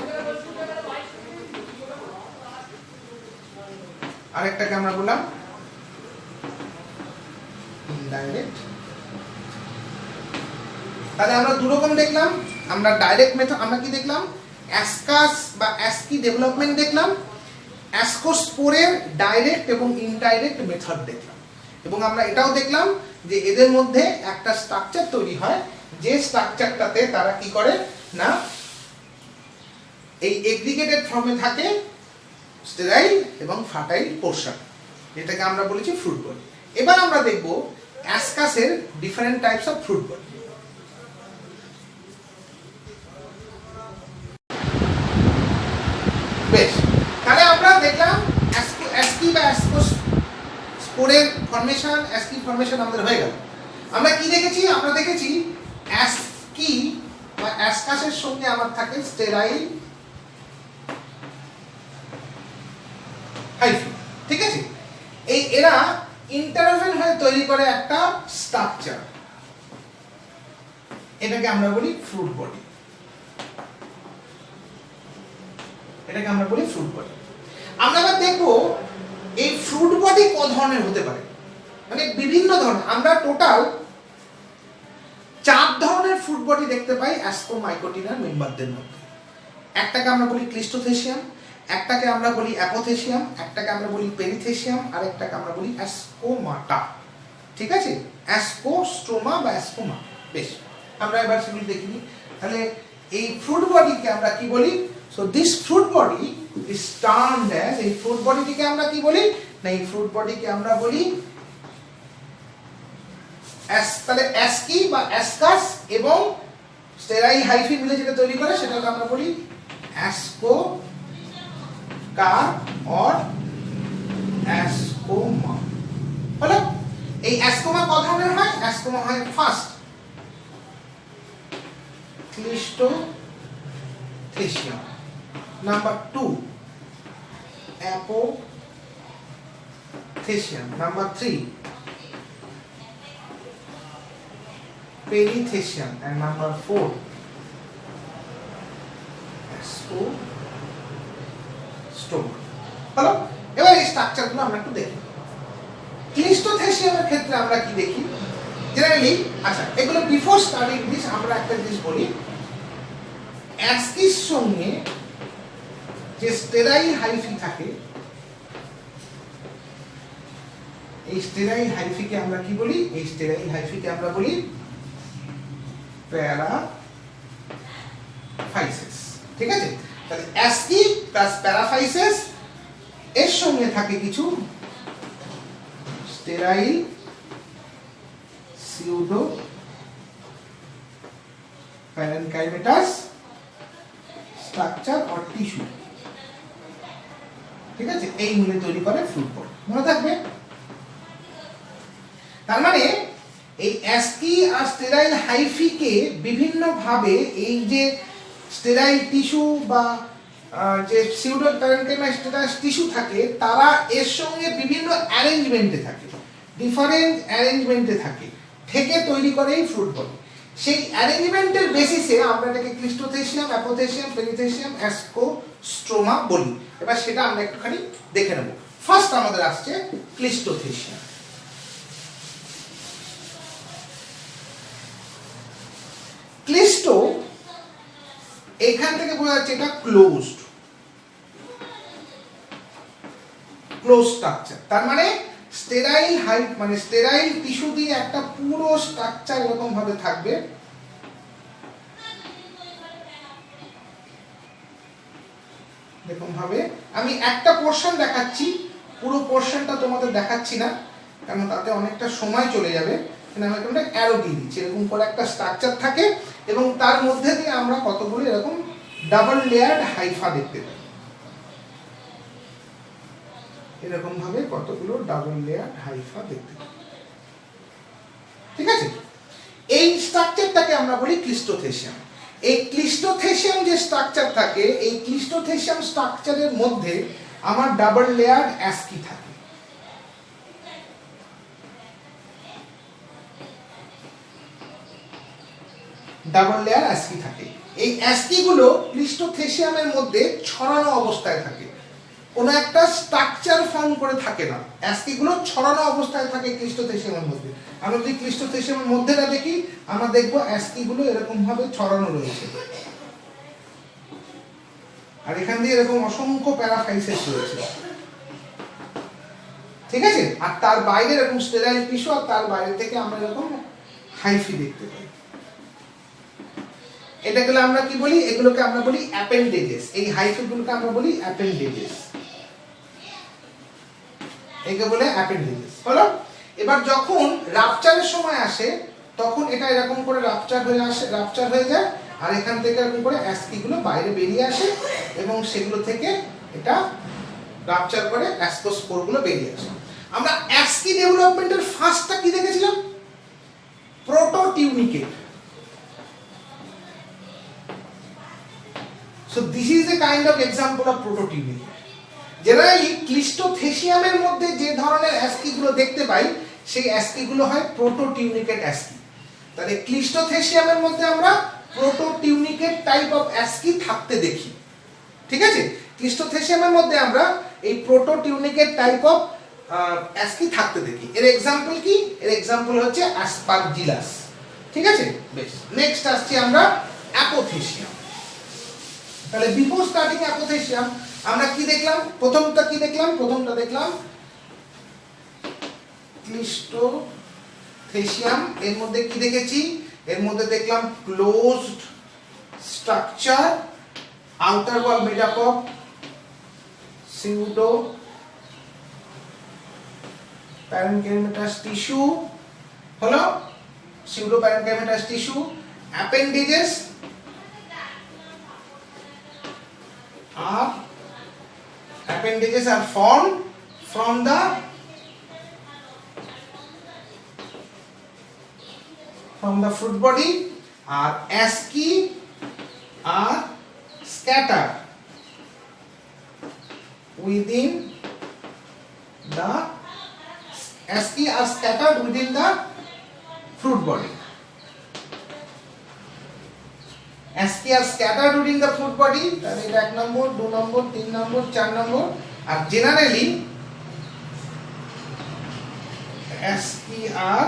আরেকটাকে আমরা বললাম ইনডাইরেক্ট। তাহলে আমরা দু রকম দেখলাম। আমরা ডাইরেক্ট মেথড, আমরা কি দেখলাম অ্যাসকাস বা অ্যাসকি ডেভেলপমেন্ট দেখলাম, অ্যাসকোস্পোরের ডাইরেক্ট এবং ইনডাইরেক্ট মেথড দেখলাম, এবং আমরা এটাও দেখলাম যে এদের মধ্যে একটা স্ট্রাকচার তৈরি হয়, যে স্ট্রাকচারটাতে তারা কি করে না এই এগ্রিগেটেড ফর্মে থাকে স্টেরাইল এবং ফার্টাইল পোরশন, এটাকে আমরা বলেছি ফ্রুট বডি। এবার আমরা দেখব অ্যাসকাসের different types of fruit body. বেশ, তাহলে আমরা দেখলাম অ্যাসকি বা অ্যাসকোস্পোরের ফর্মেশন, অ্যাসকি ফর্মেশন আমাদের হয়ে গেল। আমরা কি দেখেছি? আমরা দেখেছি অ্যাসকি বা অ্যাসকাসের সঙ্গে আমার থাকে স্টেরাইল হাইফি, ঠিক আছে? এই এরা ইন্টারভেন হয়ে তৈরি করে একটা স্ট্রাকচার, এটাকে আমরা বলি ফ্রুট বডি। এটাকে আমরা বলি ফ্রুট বডি। আমরা এবার দেখবো এই ফ্রুট বডি ক ধরনের হতে পারে, মানে বিভিন্ন ধরনের। আমরা টোটাল 4 ধরনের ফ্রুট বডি দেখতে পাই অ্যাসকোমাইকোটিনার মেম্বারদের মধ্যে। একটাকে আমরা বলি ক্লিস্টোথেসিয়াম, একটাকে আমরা বলি অ্যাপোথেসিয়াম, একটাকে আমরা বলি পেরিথেসিয়াম, আর একটাকে আমরা বলি অ্যাসকোমাটা। ঠিক আছে? অ্যাসকোস্ট্রোমা বা অ্যাসকোমা। বেশ, আমরা এবার সেগুলি দেখিনি। তাহলে এই ফ্রুট বডিকে আমরা কি বলি? So this fruit body is termed as, এই ফ্রুট বডিটিকে আমরা কি বলি না এই ফ্রুট বডিকে আমরা বলি তাহলে অ্যাসকি বা অ্যাসকাস এবং স্টেরাইল হাইফি মিলে যেটা তৈরি করে সেটাকে আমরা বলি অ্যাসকোকার অর অ্যাসকোমা। হলো? এই অ্যাসকোমা ক ধরনের হয়? অ্যাসকোমা হয় first cleistothecium, number 2 apothecium, number 3 perithecium, and number 4 ascostroma. হলো, এবার এই স্ট্রাকচারগুলো আমরা একটু দেখি। ক্লিস্টোথেসিয়ামের ক্ষেত্রে আমরা কি দেখি জেনারেলি? আচ্ছা, এগুলো বিফোর স্টাডিং দিস আমরা একটা জিনিস বলি, অ্যাসকির সঙ্গে যে স্টেরাইল হাইফি থাকে, এই স্টেরাইল হাইফিকে আমরা কি বলি? এই স্টেরাইল হাইফিকে আমরা বলি প্যারাফাইসিস। ঠিক আছে, তাহলে অ্যাসকি প্লাস প্যারাফাইসিস, এর সঙ্গে থাকে কিছু sterile pseudo parenchymatous structure or tissue. ঠিক আছে, এই মিলে তৈরি করে ফ্রুট বল। মনে থাকবে? তার মানে এই অ্যাসকি আর স্টেরাইল হাইফিকে বিভিন্ন ভাবে এই যে স্টেরাইল টিস্যু বা যে সিউডো প্যারেনকাইমাটাস টিস্যু থাকে, তারা এর সঙ্গে বিভিন্ন অ্যারেঞ্জমেন্টে থাকে, ডিফারেন্ট অ্যারেঞ্জমেন্টে থাকে, থেকে তৈরি করে এই ফ্রুট বল। সেই অ্যারেঞ্জমেন্টের বেসিসে আমরা এটাকে ক্লিস্টোথেসিয়াম, অ্যাপোথেসিয়াম, পেরিথেসিয়াম, অ্যাসকোস্ট্রোমা বলি। এবার সেটা আমরা একটুখানি দেখে নেব। ফার্স্ট আমাদের আসছে ক্লিস্টোথেসিয়াম। ক্লিস্টো, এখান থেকে বোঝা যাচ্ছে এটা ক্লোজড স্ট্রাকচার। তার মানে স্টেরাইল মানে স্টেরাইল টিস্যু দিয়ে একটা পুরো স্ট্রাকচার এরকম ভাবে থাকবে। এরকম ভাবে আমি একটা পোরশন দেখাচ্ছি, পুরো পোরশনটা তোমাদের দেখাচ্ছি না, কারণ তাতে অনেকটা সময় চলে যাবে। আমি একটা অ্যারো দিয়ে দিচ্ছি, এরকম করে একটা স্ট্রাকচার থাকে এবং তার মধ্যে দিয়ে আমরা কতগুলো এরকম ডাবল লেয়ার্ড হাইফা দেখতে পাই। এরকম ভাবে কতগুলো ডাবল লেয়ার হাইফা দেখতে পাই। ঠিক আছে, এই স্ট্রাকচারটাকে আমরা বলি ক্লিস্টোথেসিয়াম। এই ক্লিস্টোথেসিয়াম যে স্ট্রাকচার থাকে, এই ক্লিস্টোথেসিয়াম স্ট্রাকচারের মধ্যে আমার ডাবল লেয়ার অ্যাসকি থাকে। ডাবল লেয়ার অ্যাসকি থাকে। এই অ্যাসকি গুলো ক্লিস্টোথেসিয়ামের মধ্যে ছড়ানো অবস্থায় থাকে, কোনো একটা স্ট্রাকচার ফর্ম করে থাকে না। অ্যাসকি গুলো ছড়ানো অবস্থায় থাকে ক্লিস্টোথেসিয়ামের মধ্যে। আমরা যদি ক্লিস্টোথেসিয়ামের মধ্যেটা দেখি, আমরা দেখবো অ্যাসকি গুলো এরকম ভাবে ছড়ানো রয়েছে, আর এখান দিয়ে এরকম অসংখ্য প্যারাফাইসিস রয়েছে। ঠিক আছে, আর তার বাইরে এরকম স্টেরাইল টিস্যু, আর তার বাইরে থেকে আমরা এরকম হাইফি দেখতে পাই। এটাকে আমরা কি বলি? এগুলোকে আমরা বলি অ্যাপেন্ডেজেস। এই হাইফিগুলোকে আমরা বলি অ্যাপেন্ডেজেস, একে বলে অ্যাপেন্ডেজেস। হলো, এবার যখন রাপচারের সময় আসে, তখন এটা এরকম করে রাপচার হয়ে যায়, আর এখান থেকে এরকম করে অ্যাসকি গুলো বাইরে বেরিয়ে আসে এবং সেগুলো থেকে এটা রাপচার করে অ্যাসকোস্পোর গুলো বেরিয়ে আসে। আমরা অ্যাসকি ডেভেলপমেন্টের ফার্স্টটা কি দেখেছিলাম? Prototunicate. So this is a kind of example of prototunicate. Generally ক্লিস্টোথেসিয়ামের মধ্যে যে ধরনের অ্যাসকি গুলো দেখতে পাই, সেই অ্যাসকি গুলো হয় প্রোটোটিউনিকেট অ্যাসকি। তাহলে ক্লিস্টোথেসিয়ামের মধ্যে আমরা প্রোটোটিউনিকেট টাইপ অফ অ্যাসকি থাকতে দেখি। ঠিক আছে, ক্লিস্টোথেসিয়ামের মধ্যে আমরা এই প্রোটোটিউনিকেট টাইপ অফ অ্যাসকি থাকতে দেখি। এর एग्जांपल কি? এর एग्जांपल হচ্ছে অ্যাসপারজিলাস। ঠিক আছে, বেশ। নেক্সট আসছি আমরা অ্যাপোথেসিয়াম। তাহলে বিফোর স্টার্টিং অ্যাপোথেসিয়াম আমরা কি দেখলাম? প্রথমটা কি দেখলাম? প্রথমটা দেখলাম ক্লিস্টোথেসিয়াম। এর মধ্যে কি দেখেছি? এর মধ্যে দেখলাম closed structure, outer wall made up of pseudo parenchymatous tissue. হলো, pseudo parenchymatous tissue. Appendages are formed from the fruit body, আর asci are scattered within the fruit body. ASCII are scattered during the fruit body, তাহলে এটা 1 নম্বর 2 নম্বর 3 নম্বর 4 নম্বর। আর generally ASCII are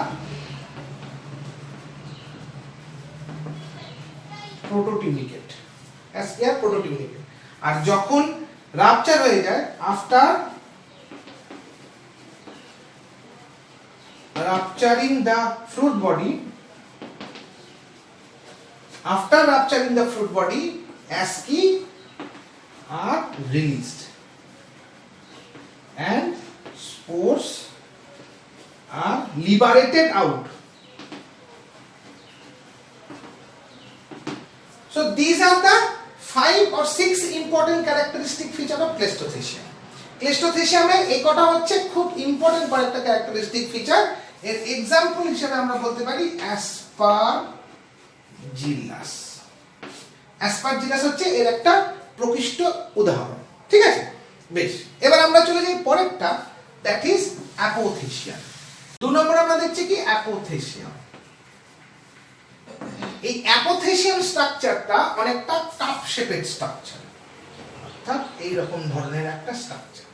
prototunicate, ASCII are prototunicate। আর যখন রাপচার হয়ে যায়, after rupturing the fruit body, after rupturing the fruit body, ASCII are released and spores are liberated out. So these are the 5 or 6 important characteristic feature of Cleistothecia. ক্লেস্টোথেসিয়ামের এই কটা হচ্ছে খুব important কয়েকটা characteristic feature. এর example হিসেবে আমরা বলতে পারি অ্যাসপারজিলাস। অ্যাসপারজিলাস হচ্ছে এর একটা প্রকৃষ্ট উদাহরণ, ঠিক আছে? বেশ, এবার আমরা চলে যাই পরেরটা, দ্যাট ইজ অ্যাপোথেসিয়াম। 2 নম্বর আমরা দেখছি কি অ্যাপোথেসিয়াম। এই অ্যাপোথেসিয়াম স্ট্রাকচারটা অনেকটা কাপ শেপেড স্ট্রাকচার, অর্থাৎ এই রকম ধরনের একটা স্ট্রাকচার।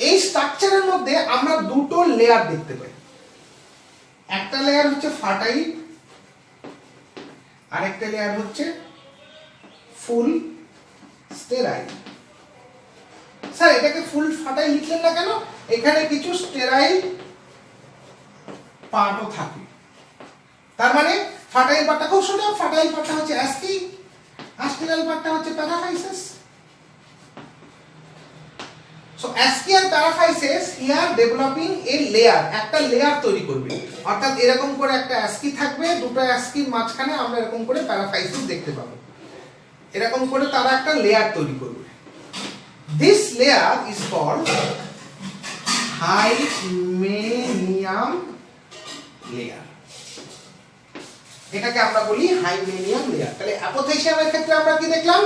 এই স্ট্রাকচারের মধ্যে আমরা দুটো লেয়ার দেখতে পাই। একটা লেয়ার হচ্ছে ফার্টাইল, আরেকটা লেয়ার হচ্ছে ফুল স্টেরাইল। স্যার এটাকে ফুল ফার্টাইল লিখলেন না কেন? এখানে কিছু স্টেরাইল পার্টও থাকে। তার মানে ফার্টাইল পার্টটা খুব সোজা, ফার্টাইল পার্টটা হচ্ছে অ্যাসকি, আর স্টেরাইল পার্টটা হচ্ছে প্যারাফাইসিস। So ASCII and paraphysis here developing a layer, একটা লেয়ার তৈরি করবে, অর্থাৎ এরকম করে একটা ASCII থাকবে, দুটো ASCIIর মাঝখানে আমরা এরকম করে প্যারাফাইসিস দেখতে পাবো। এরকম করে তারা একটা লেয়ার তৈরি করবে। This layer is called Hymenium layer। এটাকে আমরা বলি Hymenium layer। তাহলে অ্যাপোথেসিয়ামের ক্ষেত্রে আমরা কি দেখলাম?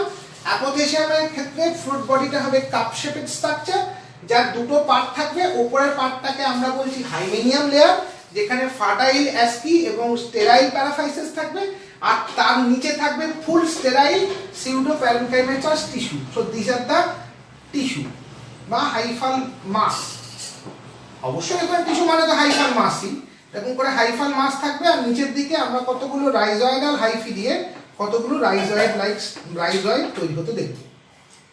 অ্যাপোথেসিয়ামের ক্ষেত্রে ফ্রুট বডিটা হবে কাপ শেপেড স্ট্রাকচার, যার দুটো পার্ট থাকবে। উপরের পার্টটাকে আমরা বলছি হাইমেনিয়াম লেয়ার, যেখানে ফার্টাইল অ্যাসকি এবং স্টেরাইল প্যারাফাইসিস থাকবে, আর তার নিচে থাকবে full sterile pseudo parenchymatous tissue. So this are the tissue বা হাইফাল মাস। অবশ্যই এখানে টিস্যু মানে তো হাইফাল মাসই, এরকম করে হাইফাল মাস থাকবে। আর নিচের দিকে আমরা কতগুলো রাইজয়েডাল হাইফি দিয়ে কতগুলো রাইজয়েড লাইক রাইজয়েড তৈরি হতে দেখব।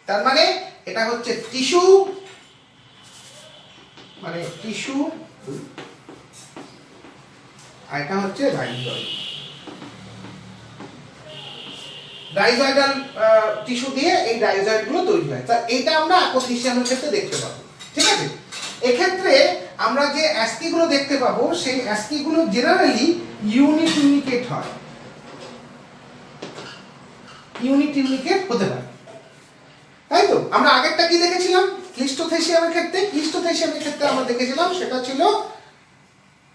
তার মানে এটা হচ্ছে টিস্যু, মানে টিস্যু, আর এটা হচ্ছে রাইজয়েড। রাইজয়েডাল টিস্যু দিয়ে এই রাইজয়েড গুলো তৈরি হয়। তা এটা আমরা অ্যাপোথেসিয়ামের ক্ষেত্রে দেখতে পাবো, ঠিক আছে? এক্ষেত্রে আমরা যে অ্যাসকি গুলো দেখতে পাবো, সেই অ্যাসকি গুলো জেনারেলি ইউনিটিউনিকেট হয়, ইউনিটিউনিকেট হতে পারে, তাই তো? আমরা আগেরটা কি দেখেছিলাম ক্লিস্টোথেসিয়ামের ক্ষেত্রে? ক্লিস্টোথেসিয়ামের ক্ষেত্রে আমরা দেখেছিলাম সেটা ছিল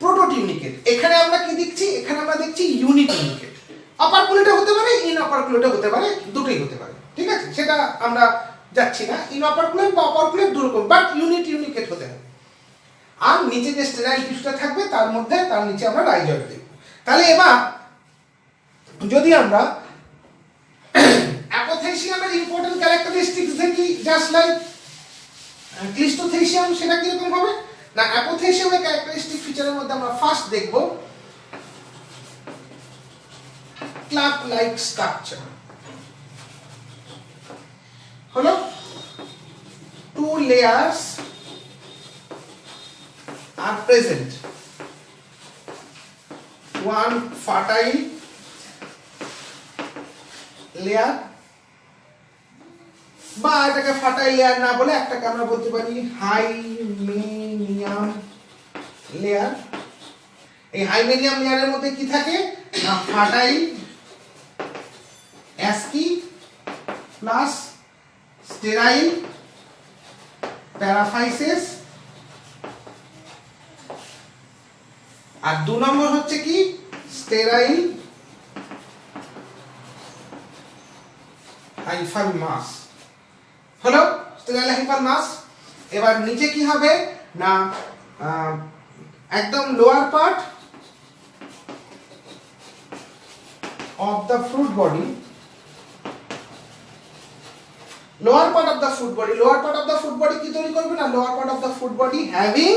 প্রোটোটিউনিকেট। এখানে আমরা কি দেখছি? এখানে আমরা দেখছি ইউনিটিউনিকেট। অপারকুলেটও হতে পারে, ইন অপারকুলেটও হতে পারে, দুটোই হতে পারে, ঠিক আছে? সেটা আমরা যাচ্ছি না, ইন অপারকুলেট বা অপারকুলেট দুরকম, বাট ইউনিটিউনিকেট হতে হবে। আর নিচে যে স্টেরাইল টিস্যুটা থাকবে তার মধ্যে, তার নিচে আমরা রাইজয়েড দেখব। তাহলে এবার যদি আমরা অ্যাপোথেসিয়ামের ইম্পর্টেন্ট ক্যারেক্টারিস্টিক্স দেখি, জাস্ট লাইক ক্লিস্টোথেসিয়াম, সেটা কি রকম হবে না? অ্যাপোথেসিয়ামের ক্যারেক্টারিস্টিক ফিচারের মধ্যে আমরা ফার্স্ট দেখব ক্লাব লাইক স্ট্রাকচার। হলো two layers are present, one fertile layer, বা এটাকে ফার্টাইল লেয়ার না বলে একটাকে আমরা বলতে পারি হাইমেনিয়াম লেয়ার। এই হাইমেনিয়াম লেয়ারের মধ্যে কি থাকে না? ফার্টাইল অ্যাসকি প্লাস স্টেরাইল প্যারাফাইসিস, আর 2 নম্বর হচ্ছে কি স্টেরাইল হাইফাল মাস। হলো স্টেরাইল হাইফাল মাস। এবার নিচে কি হবে না? একদম lower part of the fruit body lower part of the fruit body, lower part of the fruit body কি তৈরি করবে না, lower part of the fruit body having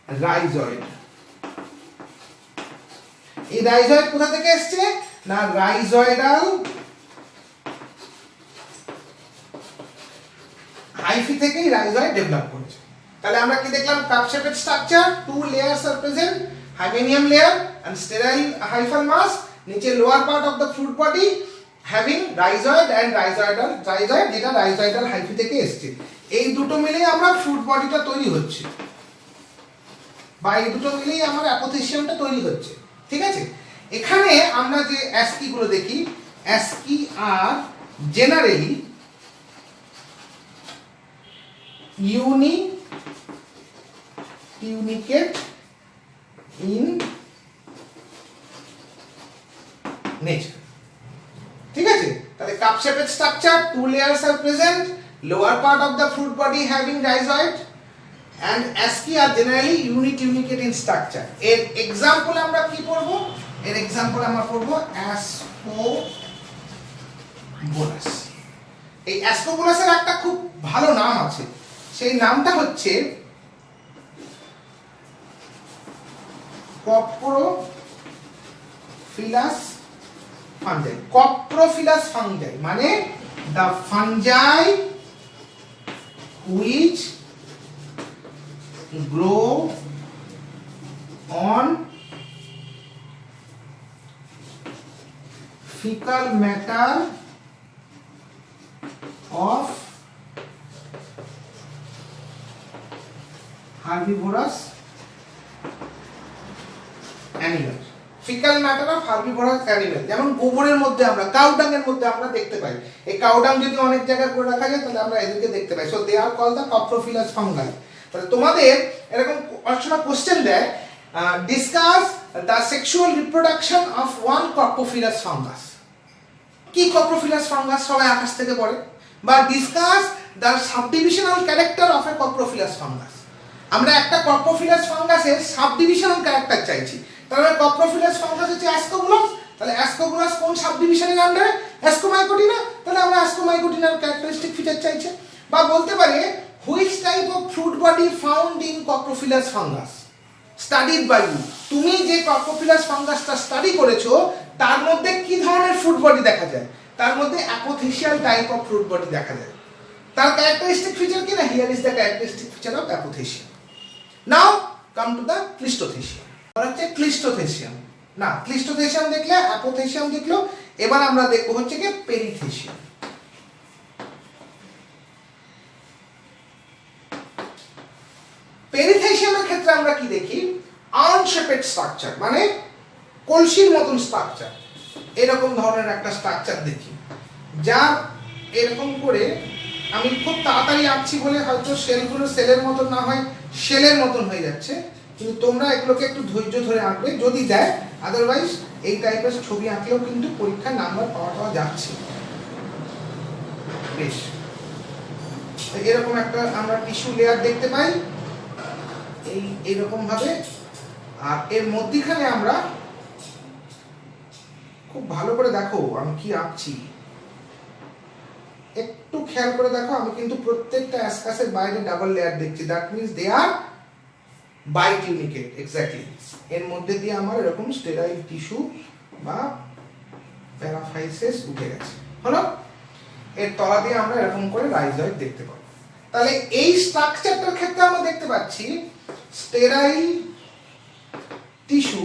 rhizoid. এই রাইজয়েড কোথা থেকে এসছে না, রাইজয়েডাল হাইফি থেকেই রাইজয়েড ডেভেলপ করেছে। তাহলে আমরা কি দেখলাম, cup shaped structure, two layers are present, hymenium layer and sterile hyphal mass, নিচে lower part of the fruit body having rhizoid and রাইজয়েডাল, rhizoid যেটা রাইজয়েডাল হাইফি থেকে এসেছে। এই দুটো মিলেই আমরা ফ্রুট বডিটা তৈরি হচ্ছে, বা এই দুটো মিলেই আমার অ্যাপোথেসিয়ামটা তৈরি হচ্ছে। ঠিক আছে, এখানে আমরা যে অ্যাস্কি গুলো দেখি, asci are generally unicate in nature. ঠিক আছে, তাহলে cup shaped structure, two layers are present, lower part of the fruit body having rhizoid and ASCII are generally unicate in structure. এর এক্সাম্পল আমরা কি পড়বো, এর এক্সাম্পল আমরা পড়বো অ্যাসকোবোলাস। এই অ্যাসকোবোলাসের একটা খুব ভালো নাম আছে, সেই নামটা হচ্ছে কপ্রোফিলাস ফাঞ্জাই। কপ্রোফিলাস ফাঞ্জাই মানে the fungi which grow on fecal matter of herbivorous animal। Faecal matter of herbivorous animal, যেমন গোবরের মধ্যে আমরা, কাউডাং এর মধ্যে আমরা দেখতে পাই। এই কাউডাং যদি অনেক জায়গায় করে রাখা যায় তাহলে আমরা এদেরকে দেখতে পাই। So they are called the coprophilous fungi. তাহলে তোমাদের এরকম অনেক সময় কোশ্চেন দেয়, discuss the sexual reproduction of one coprophilous fungus. কি কপ্রোফিলাস ফাঙ্গাস সবাই আকাশ থেকে পড়ে, বা discuss the subdivisional character of a coprophilous fungus. আমরা একটা কপ্রোফিলাস ফাঙ্গাসের সাবডিভিশনাল ক্যারেক্টার চাইছি। তাহলে কপ্রোফিলাস ফাঙ্গাস হচ্ছে অ্যাসকোবোলাস, তাহলে অ্যাসকোবোলাস কোন সাবডিভিশনের আন্ডারে, অ্যাসকোমাইকোটিনা, তাহলে আমরা অ্যাসকোমাইকোটিনার ক্যারেক্টারিস্টিক ফিচার চাইছে। বা বলতে পারে which type of fruit body found in coprophilous fungus studied by you. তুমি যে কপ্রোফিলাস ফাঙ্গাসটা স্টাডি করেছো তার মধ্যে কি ধরনের ফ্রুট বডি দেখা যায়, তার মধ্যে apothecial type of fruit body দেখা যায়। তার ক্যারেক্টারিস্টিক ফিচার কি না, here is the characteristic feature of apothecium. Now come to the cleistothecium. হচ্ছে ক্লিস্টোথেসিয়াম না, ক্লিস্টোথেসিয়াম দেখলে, অ্যাপোথেসিয়াম দেখলো, এবার আমরা দেখবো হচ্ছে কি পেরিথেসিয়াম। পেরিথেসিয়ামের ক্ষেত্রে আমরা কি দেখি, আর্ম শেপেড স্ট্রাকচার, মানে কলসির মতন স্ট্রাকচার, এরকম ধরনের একটা স্ট্রাকচার দেখি, যা এরকম করে, আমি খুব তাড়াতাড়ি আঁকছি বলে হয়তো সেলগুলো সেলের মতন না হয় শেলের মতন হয়ে যাচ্ছে, কিন্তু তোমরা এগুলোকে একটু ধৈর্য ধরে আঁকবে যদি দেয়, আদারওয়াইজ এই টাইপের ছবি আঁকলেও কিন্তু পরীক্ষায় নাম্বার পাওয়া যাচ্ছে। বেশ, এরকম একটা আমরা টিস্যু লেয়ার দেখতে পাই এইরকম ভাবে, আর এর মধ্যখানে আমরা খুব ভালো করে দেখো আমি কি আঁকছি, একটু খেয়াল করে দেখো, আমি কিন্তু প্রত্যেকটা অ্যাসকাসের বাইরে ডাবল লেয়ার দেখছি, that means they are bitunicate. Exactly, এর মধ্যে দিয়ে আমার এরকম স্টেরাইল টিস্যু বা প্যারাফাইসেস উঠে গেছে, হলো। এর তলা দিয়ে আমরা এরকম করে রাইজয়েড দেখতে পাবো। তাহলে এই স্ট্রাকচারটার ক্ষেত্রে আমরা দেখতে পাচ্ছি sterile tissue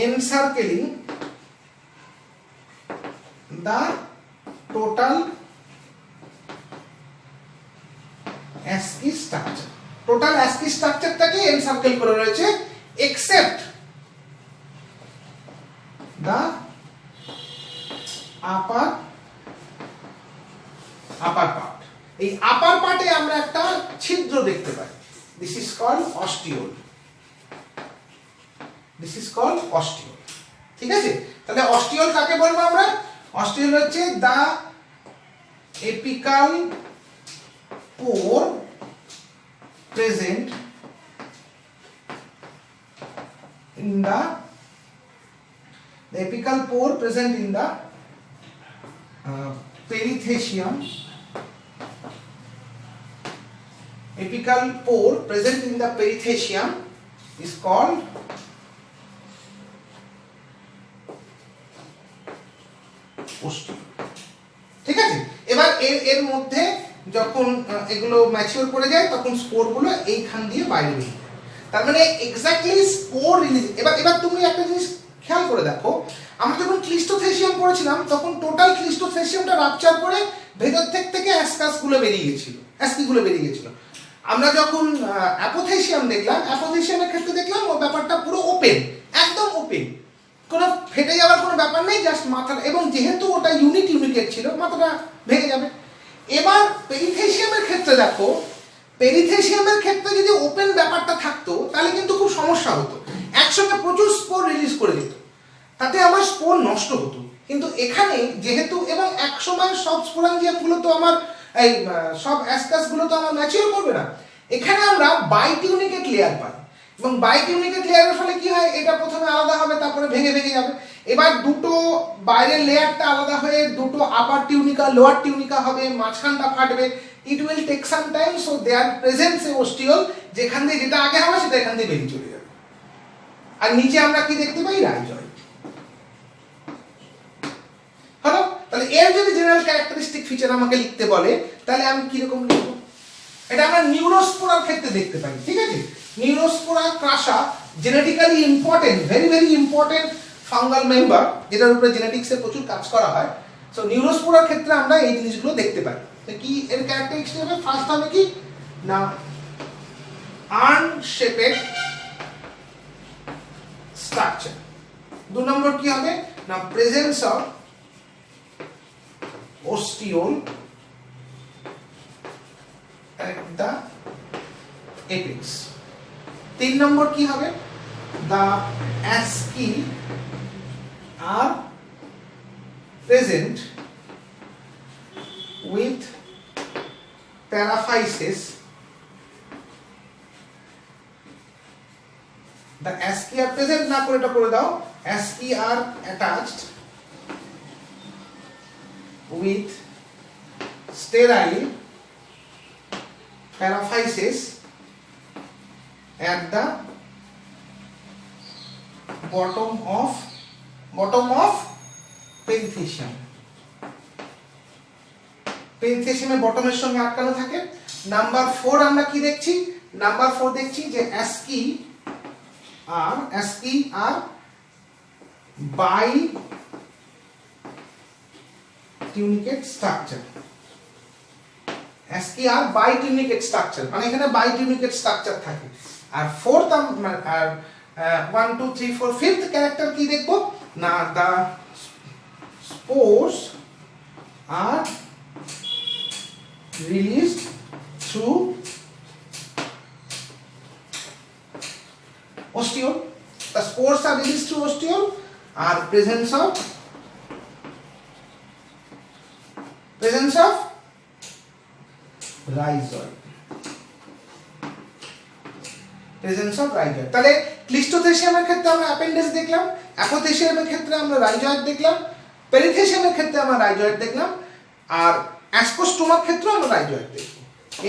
encircling the total asci structure. Total asci স্ট্রাকচারটাকে এনসার্কেল করে রয়েছে, এক্সেপ্ট দ্য আপার পার্ট। এই আপার পার্টে আমরা একটা ছিদ্র দেখতে পাই, this is called ostiole, this is called ostiole. ঠিক আছে, তাহলে অস্টিওল কাকে বলবো আমরা, অস্টিওল হচ্ছে the apical pore present in the apical pore present in the perithecium, apical pore present in the perithecium is called ostium. ঠিক আছে, এবার এর মধ্যে যখন এগুলো ম্যাচিওর করে যায় তখন স্পোরগুলো এইখান দিয়ে বাইরে বেরিয়ে যায়। তার মানে এক্স্যাক্টলি স্পোর রিলিজ। এবার তুমি একটা জিনিস খেয়াল করে দেখো, আমরা যখন ক্লিস্টোথেসিয়াম পড়েছিলাম তখন টোটাল ক্লিস্টোথেসিয়ামটা রাপচার করে ভেতর থেকে অ্যাসকাসগুলো বেরিয়ে গেছিল, অ্যাসকিগুলো বেরিয়ে গেছিল। আমরা যখন অ্যাপোথেসিয়াম দেখলাম, অ্যাপোথেসিয়ামের ক্ষেত্রে দেখলাম ও ব্যাপারটা পুরো ওপেন, একদম ওপেন, কোনো ফেটে যাওয়ার কোনো ব্যাপার নেই, জাস্ট মাথা, এবং যেহেতু ওটা ইউনিকেট ছিল মাথাটা ভেঙে যাবে। এবার পেরিথেসিয়ামের ক্ষেত্রে দেখো, পেরিথেসিয়ামের ক্ষেত্রে যদি ওপেন ব্যাপারটা থাকতো তাহলে কিন্তু খুব সমস্যা হতো, একসঙ্গে প্রচুর স্পোর রিলিজ করে দিত, তাতে আমার স্পোর নষ্ট হতো। কিন্তু এখানে যেহেতু, এবং একসময় সব স্পোরাঞ্জিয়ামগুলো তো আমার এই সব অ্যাসকাসগুলো তো আমার ম্যাচিওর করবে না, এখানে আমরা বাইটিউনিকেট লেয়ার পাই, এবং বাইটিউনিকেট লেয়ারের ফলে কি হয়, এটা প্রথমে আলাদা হবে তারপরে ভেঙে যাবে। এবার দুটো বাইরের লেয়ারটা আলাদা হয়ে দুটো আপার টিউনিকা লোয়ার টিউনিকা হবে, মাঝখানটা ফাটবে। It will take some time, so there presence a ostiole, যেখান দিয়ে যেটা আগে হবে সেটা এখান দিয়ে বেরিয়ে চলে যাবে। আর নিচে আমরা কি দেখতে পাই, রাইজয়েড। হলো, তাহলে এর যদি জেনারেল ক্যারেক্টারিস্টিক ফিচার আমাকে লিখতে বলে তাহলে আমি কি রকম লিখব? এটা আমরা নিউরোস্পোরার ক্ষেত্রে দেখতে পাই, ঠিক আছে। Neurospora crassa genetically important, very important fungal member, যেটার উপরে জেনেটিক্সে প্রচুর কাজ করা হয়। সো নিউরোস্পোরার ক্ষেত্রে আমরা এই জিনিসগুলো দেখতে পাই। তো কি এর ক্যারেক্টারিস্টিক হবে? ফার্স্ট হবে কি না, আর্ন শেপেড স্ট্রাকচার। 2 নম্বর কি হবে না, presence of ostiole at the apex। 3 নম্বর কি হবে, the asci are present with paraphysis, the asci are present না করে এটা করে দাও, asci are attached with sterile paraphysis at the bottom of perithecium। পেরিথেসিয়ামের বটমের সঙ্গে আটকানো থাকে। নাম্বার 4 আমরা কি দেখছি, নাম্বার 4 দেখছি যে asci are by tunicate structure, asci are bitunicate structure, মানে এখানে bitunicate structure থাকে। আর ফোর্থ আর 1 2 3 4 ফিফথ ক্যারেক্টার কি দেখব না, the spores are released through ostiole, the spores are released through ostiole, are presence of rhizoid, তাহলে ক্লিস্টোথেসিয়ামের ক্ষেত্রে আমরা অ্যাপেন্ডেক্স দেখলাম, অ্যাপোথেসিয়ামের ক্ষেত্রে আমরা রাইজয়েড দেখলাম, পেরিথেসিয়ামের ক্ষেত্রে আমরা রাইজয়েড দেখলাম, আর অ্যাসকোস্টোমার ক্ষেত্রে আমরা রাইজয়েড দেখব।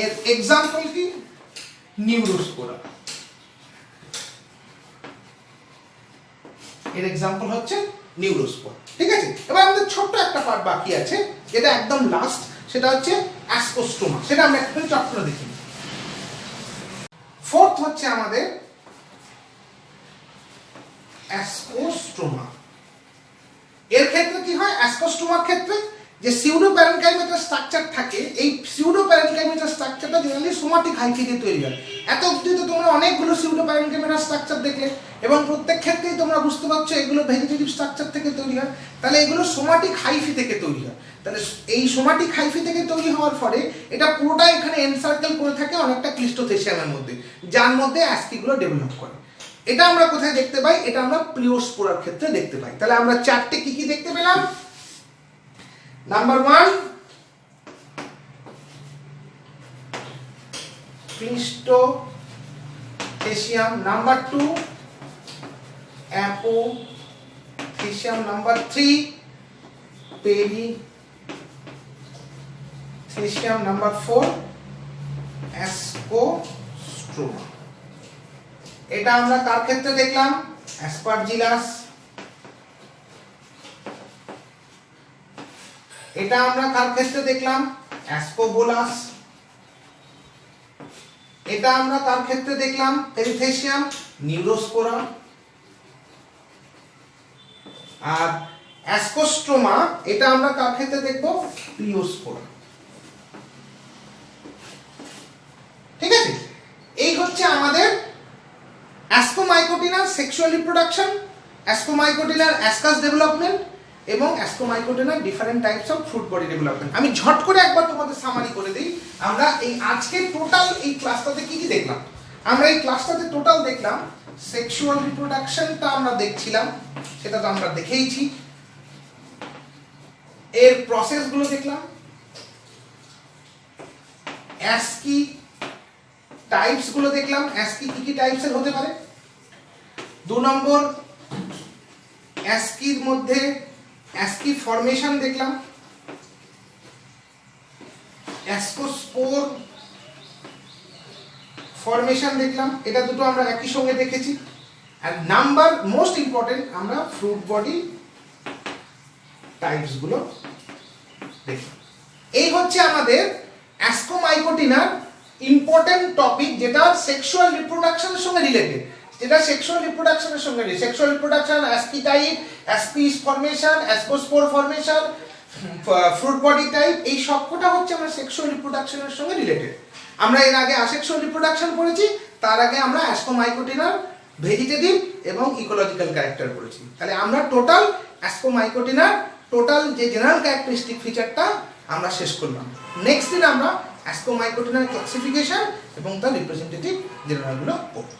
এর এক্সাম্পল কি, নিউরোস্পোরা, এর এক্সাম্পল হচ্ছে নিউরোস্পোরা, ঠিক আছে। এবার আমাদের ছোট্ট একটা পার্ট বাকি আছে, যেটা একদম লাস্ট, সেটা হচ্ছে অ্যাসকোস্টোমা, সেটা আমরা একটু চট করে দেখি। ফোর্থ হচ্ছে আমাদের অ্যাসকোস্টোমা। এর ক্ষেত্রে কি হয়, অ্যাসকোস্টোমার ক্ষেত্রে যে সিউডো প্যারেনকাইমাটার স্ট্রাকচার থাকে, এই সিউডো প্যারেনকাইমাটার স্ট্রাকচারটা জেনারেলি সোমাটিক হাইফি দিয়ে তৈরি হয়। এত অবধি তো তোমরা অনেকগুলো সিউডো প্যারেনকাইমাটার স্ট্রাকচার দেখলে, এবং প্রত্যেক ক্ষেত্রেই তোমরা বুঝতে পারছো এগুলো ভেজিটেটিভ স্ট্রাকচার থেকে তৈরি হয়, তাহলে এগুলো সোমাটিক হাইফি থেকে তৈরি হয়। তাহলে এই সোমাটিক হাইফি থেকে তৈরি হওয়ার ফলে এটা পুরোটা এখানে এনসার্কেল করে থাকে অনেকটা ক্লিস্টোথেসিয়ামের মধ্যে, যার মধ্যে অ্যাস্কিগুলো ডেভেলপ করে। এটা আমরা কোথায় দেখতে পাই, এটা আমরা প্লিওস্পোরার ক্ষেত্রে দেখতে পাই। তাহলে আমরা চারটে কি কি দেখতে পেলাম, number 1 ক্লিস্টোথেসিয়াম, number 2 apothecium, number 3 পেরিথেসিয়াম। পেরিথেশিয়াম number 4 অ্যাসকোস্ট্রোমা। এটা আমরা কার ক্ষেত্রে দেখলাম? অ্যাসপারজিলাস। এটা আমরা কার ক্ষেত্রে দেখলাম? অ্যাসকোবোলাস। এটা আমরা কার ক্ষেত্রে দেখলাম? পেরিথেশিয়াম নিউরোস্পোরা। আর অ্যাসকোস্ট্রোমা এটা আমরা কার ক্ষেত্রে দেখব? প্লিওস্পোরা। ঠিক আছে, এই হচ্ছে আমাদের অ্যাসকোমাইকোটিনার সেক্সুয়াল রিপ্রোডাকশন, অ্যাসকোমাইকোটিনার অ্যাসকাস ডেভেলপমেন্ট এবং অ্যাসকোমাইকোটিনার different types of fruit body development. আমি ঝট করে একবার তোমাদের সামারি করে দিই। আমরা এই আজকে টোটাল এই ক্লাসটাতে কি কি দেখলাম? আমরা এই ক্লাসটাতে টোটাল দেখলাম সেক্সুয়াল রিপ্রোডাকশনটা আমরা দেখছিলাম, সেটা তো আমরা দেখেইছি। এর প্রসেসগুলো দেখলাম, অ্যাসকি টাইপস গুলো দেখলাম, অ্যাসকি কি কি টাইপসের হতে পারে। 2 নম্বর, অ্যাসকির মধ্যে অ্যাসকি ফর্মেশন দেখলাম, অ্যাসকোস্পোর ফর্মেশন দেখলাম, এটা দুটো আমরা একই সঙ্গে দেখেছি। আর নাম্বার মোস্ট ইম্পর্টেন্ট, আমরা ফ্রুট বডি টাইপস গুলো দেখলাম। এই হচ্ছে আমাদের অ্যাসকোমাইকোটিনার ইম্পর্টেন্ট টপিক, যেটা সেক্সুয়াল রিপ্রোডাকশনের সঙ্গে রিলেটেড। যেটা সেক্সুয়াল রিপ্রোডাকশনের সঙ্গে related, sexual reproduction, asci type, অ্যাসপিস formation, ascospore formation, fruit body type, এই সবকটা হচ্ছে আমরা সেক্সুয়াল রিপ্রোডাকশনের সঙ্গে রিলেটেড। আমরা এর আগে আসেক্সুয়াল রিপ্রোডাকশন পড়েছি, তার আগে আমরা অ্যাসকোমাইকোটিনার ভেজিটেটিভ এবং ইকোলজিক্যাল ক্যারেক্টার পড়েছি। তাহলে আমরা টোটাল অ্যাসকোমাইকোটিনার টোটাল যে জেনারেল ক্যারেক্টারিস্টিক ফিচারটা আমরা শেষ করলাম। নেক্সট দিন আমরা অ্যাসকোমাইকোটিনার ক্লাসিফিকেশন এবং তার রিপ্রেজেন্টেটিভ জেনারেলগুলো পড়ব।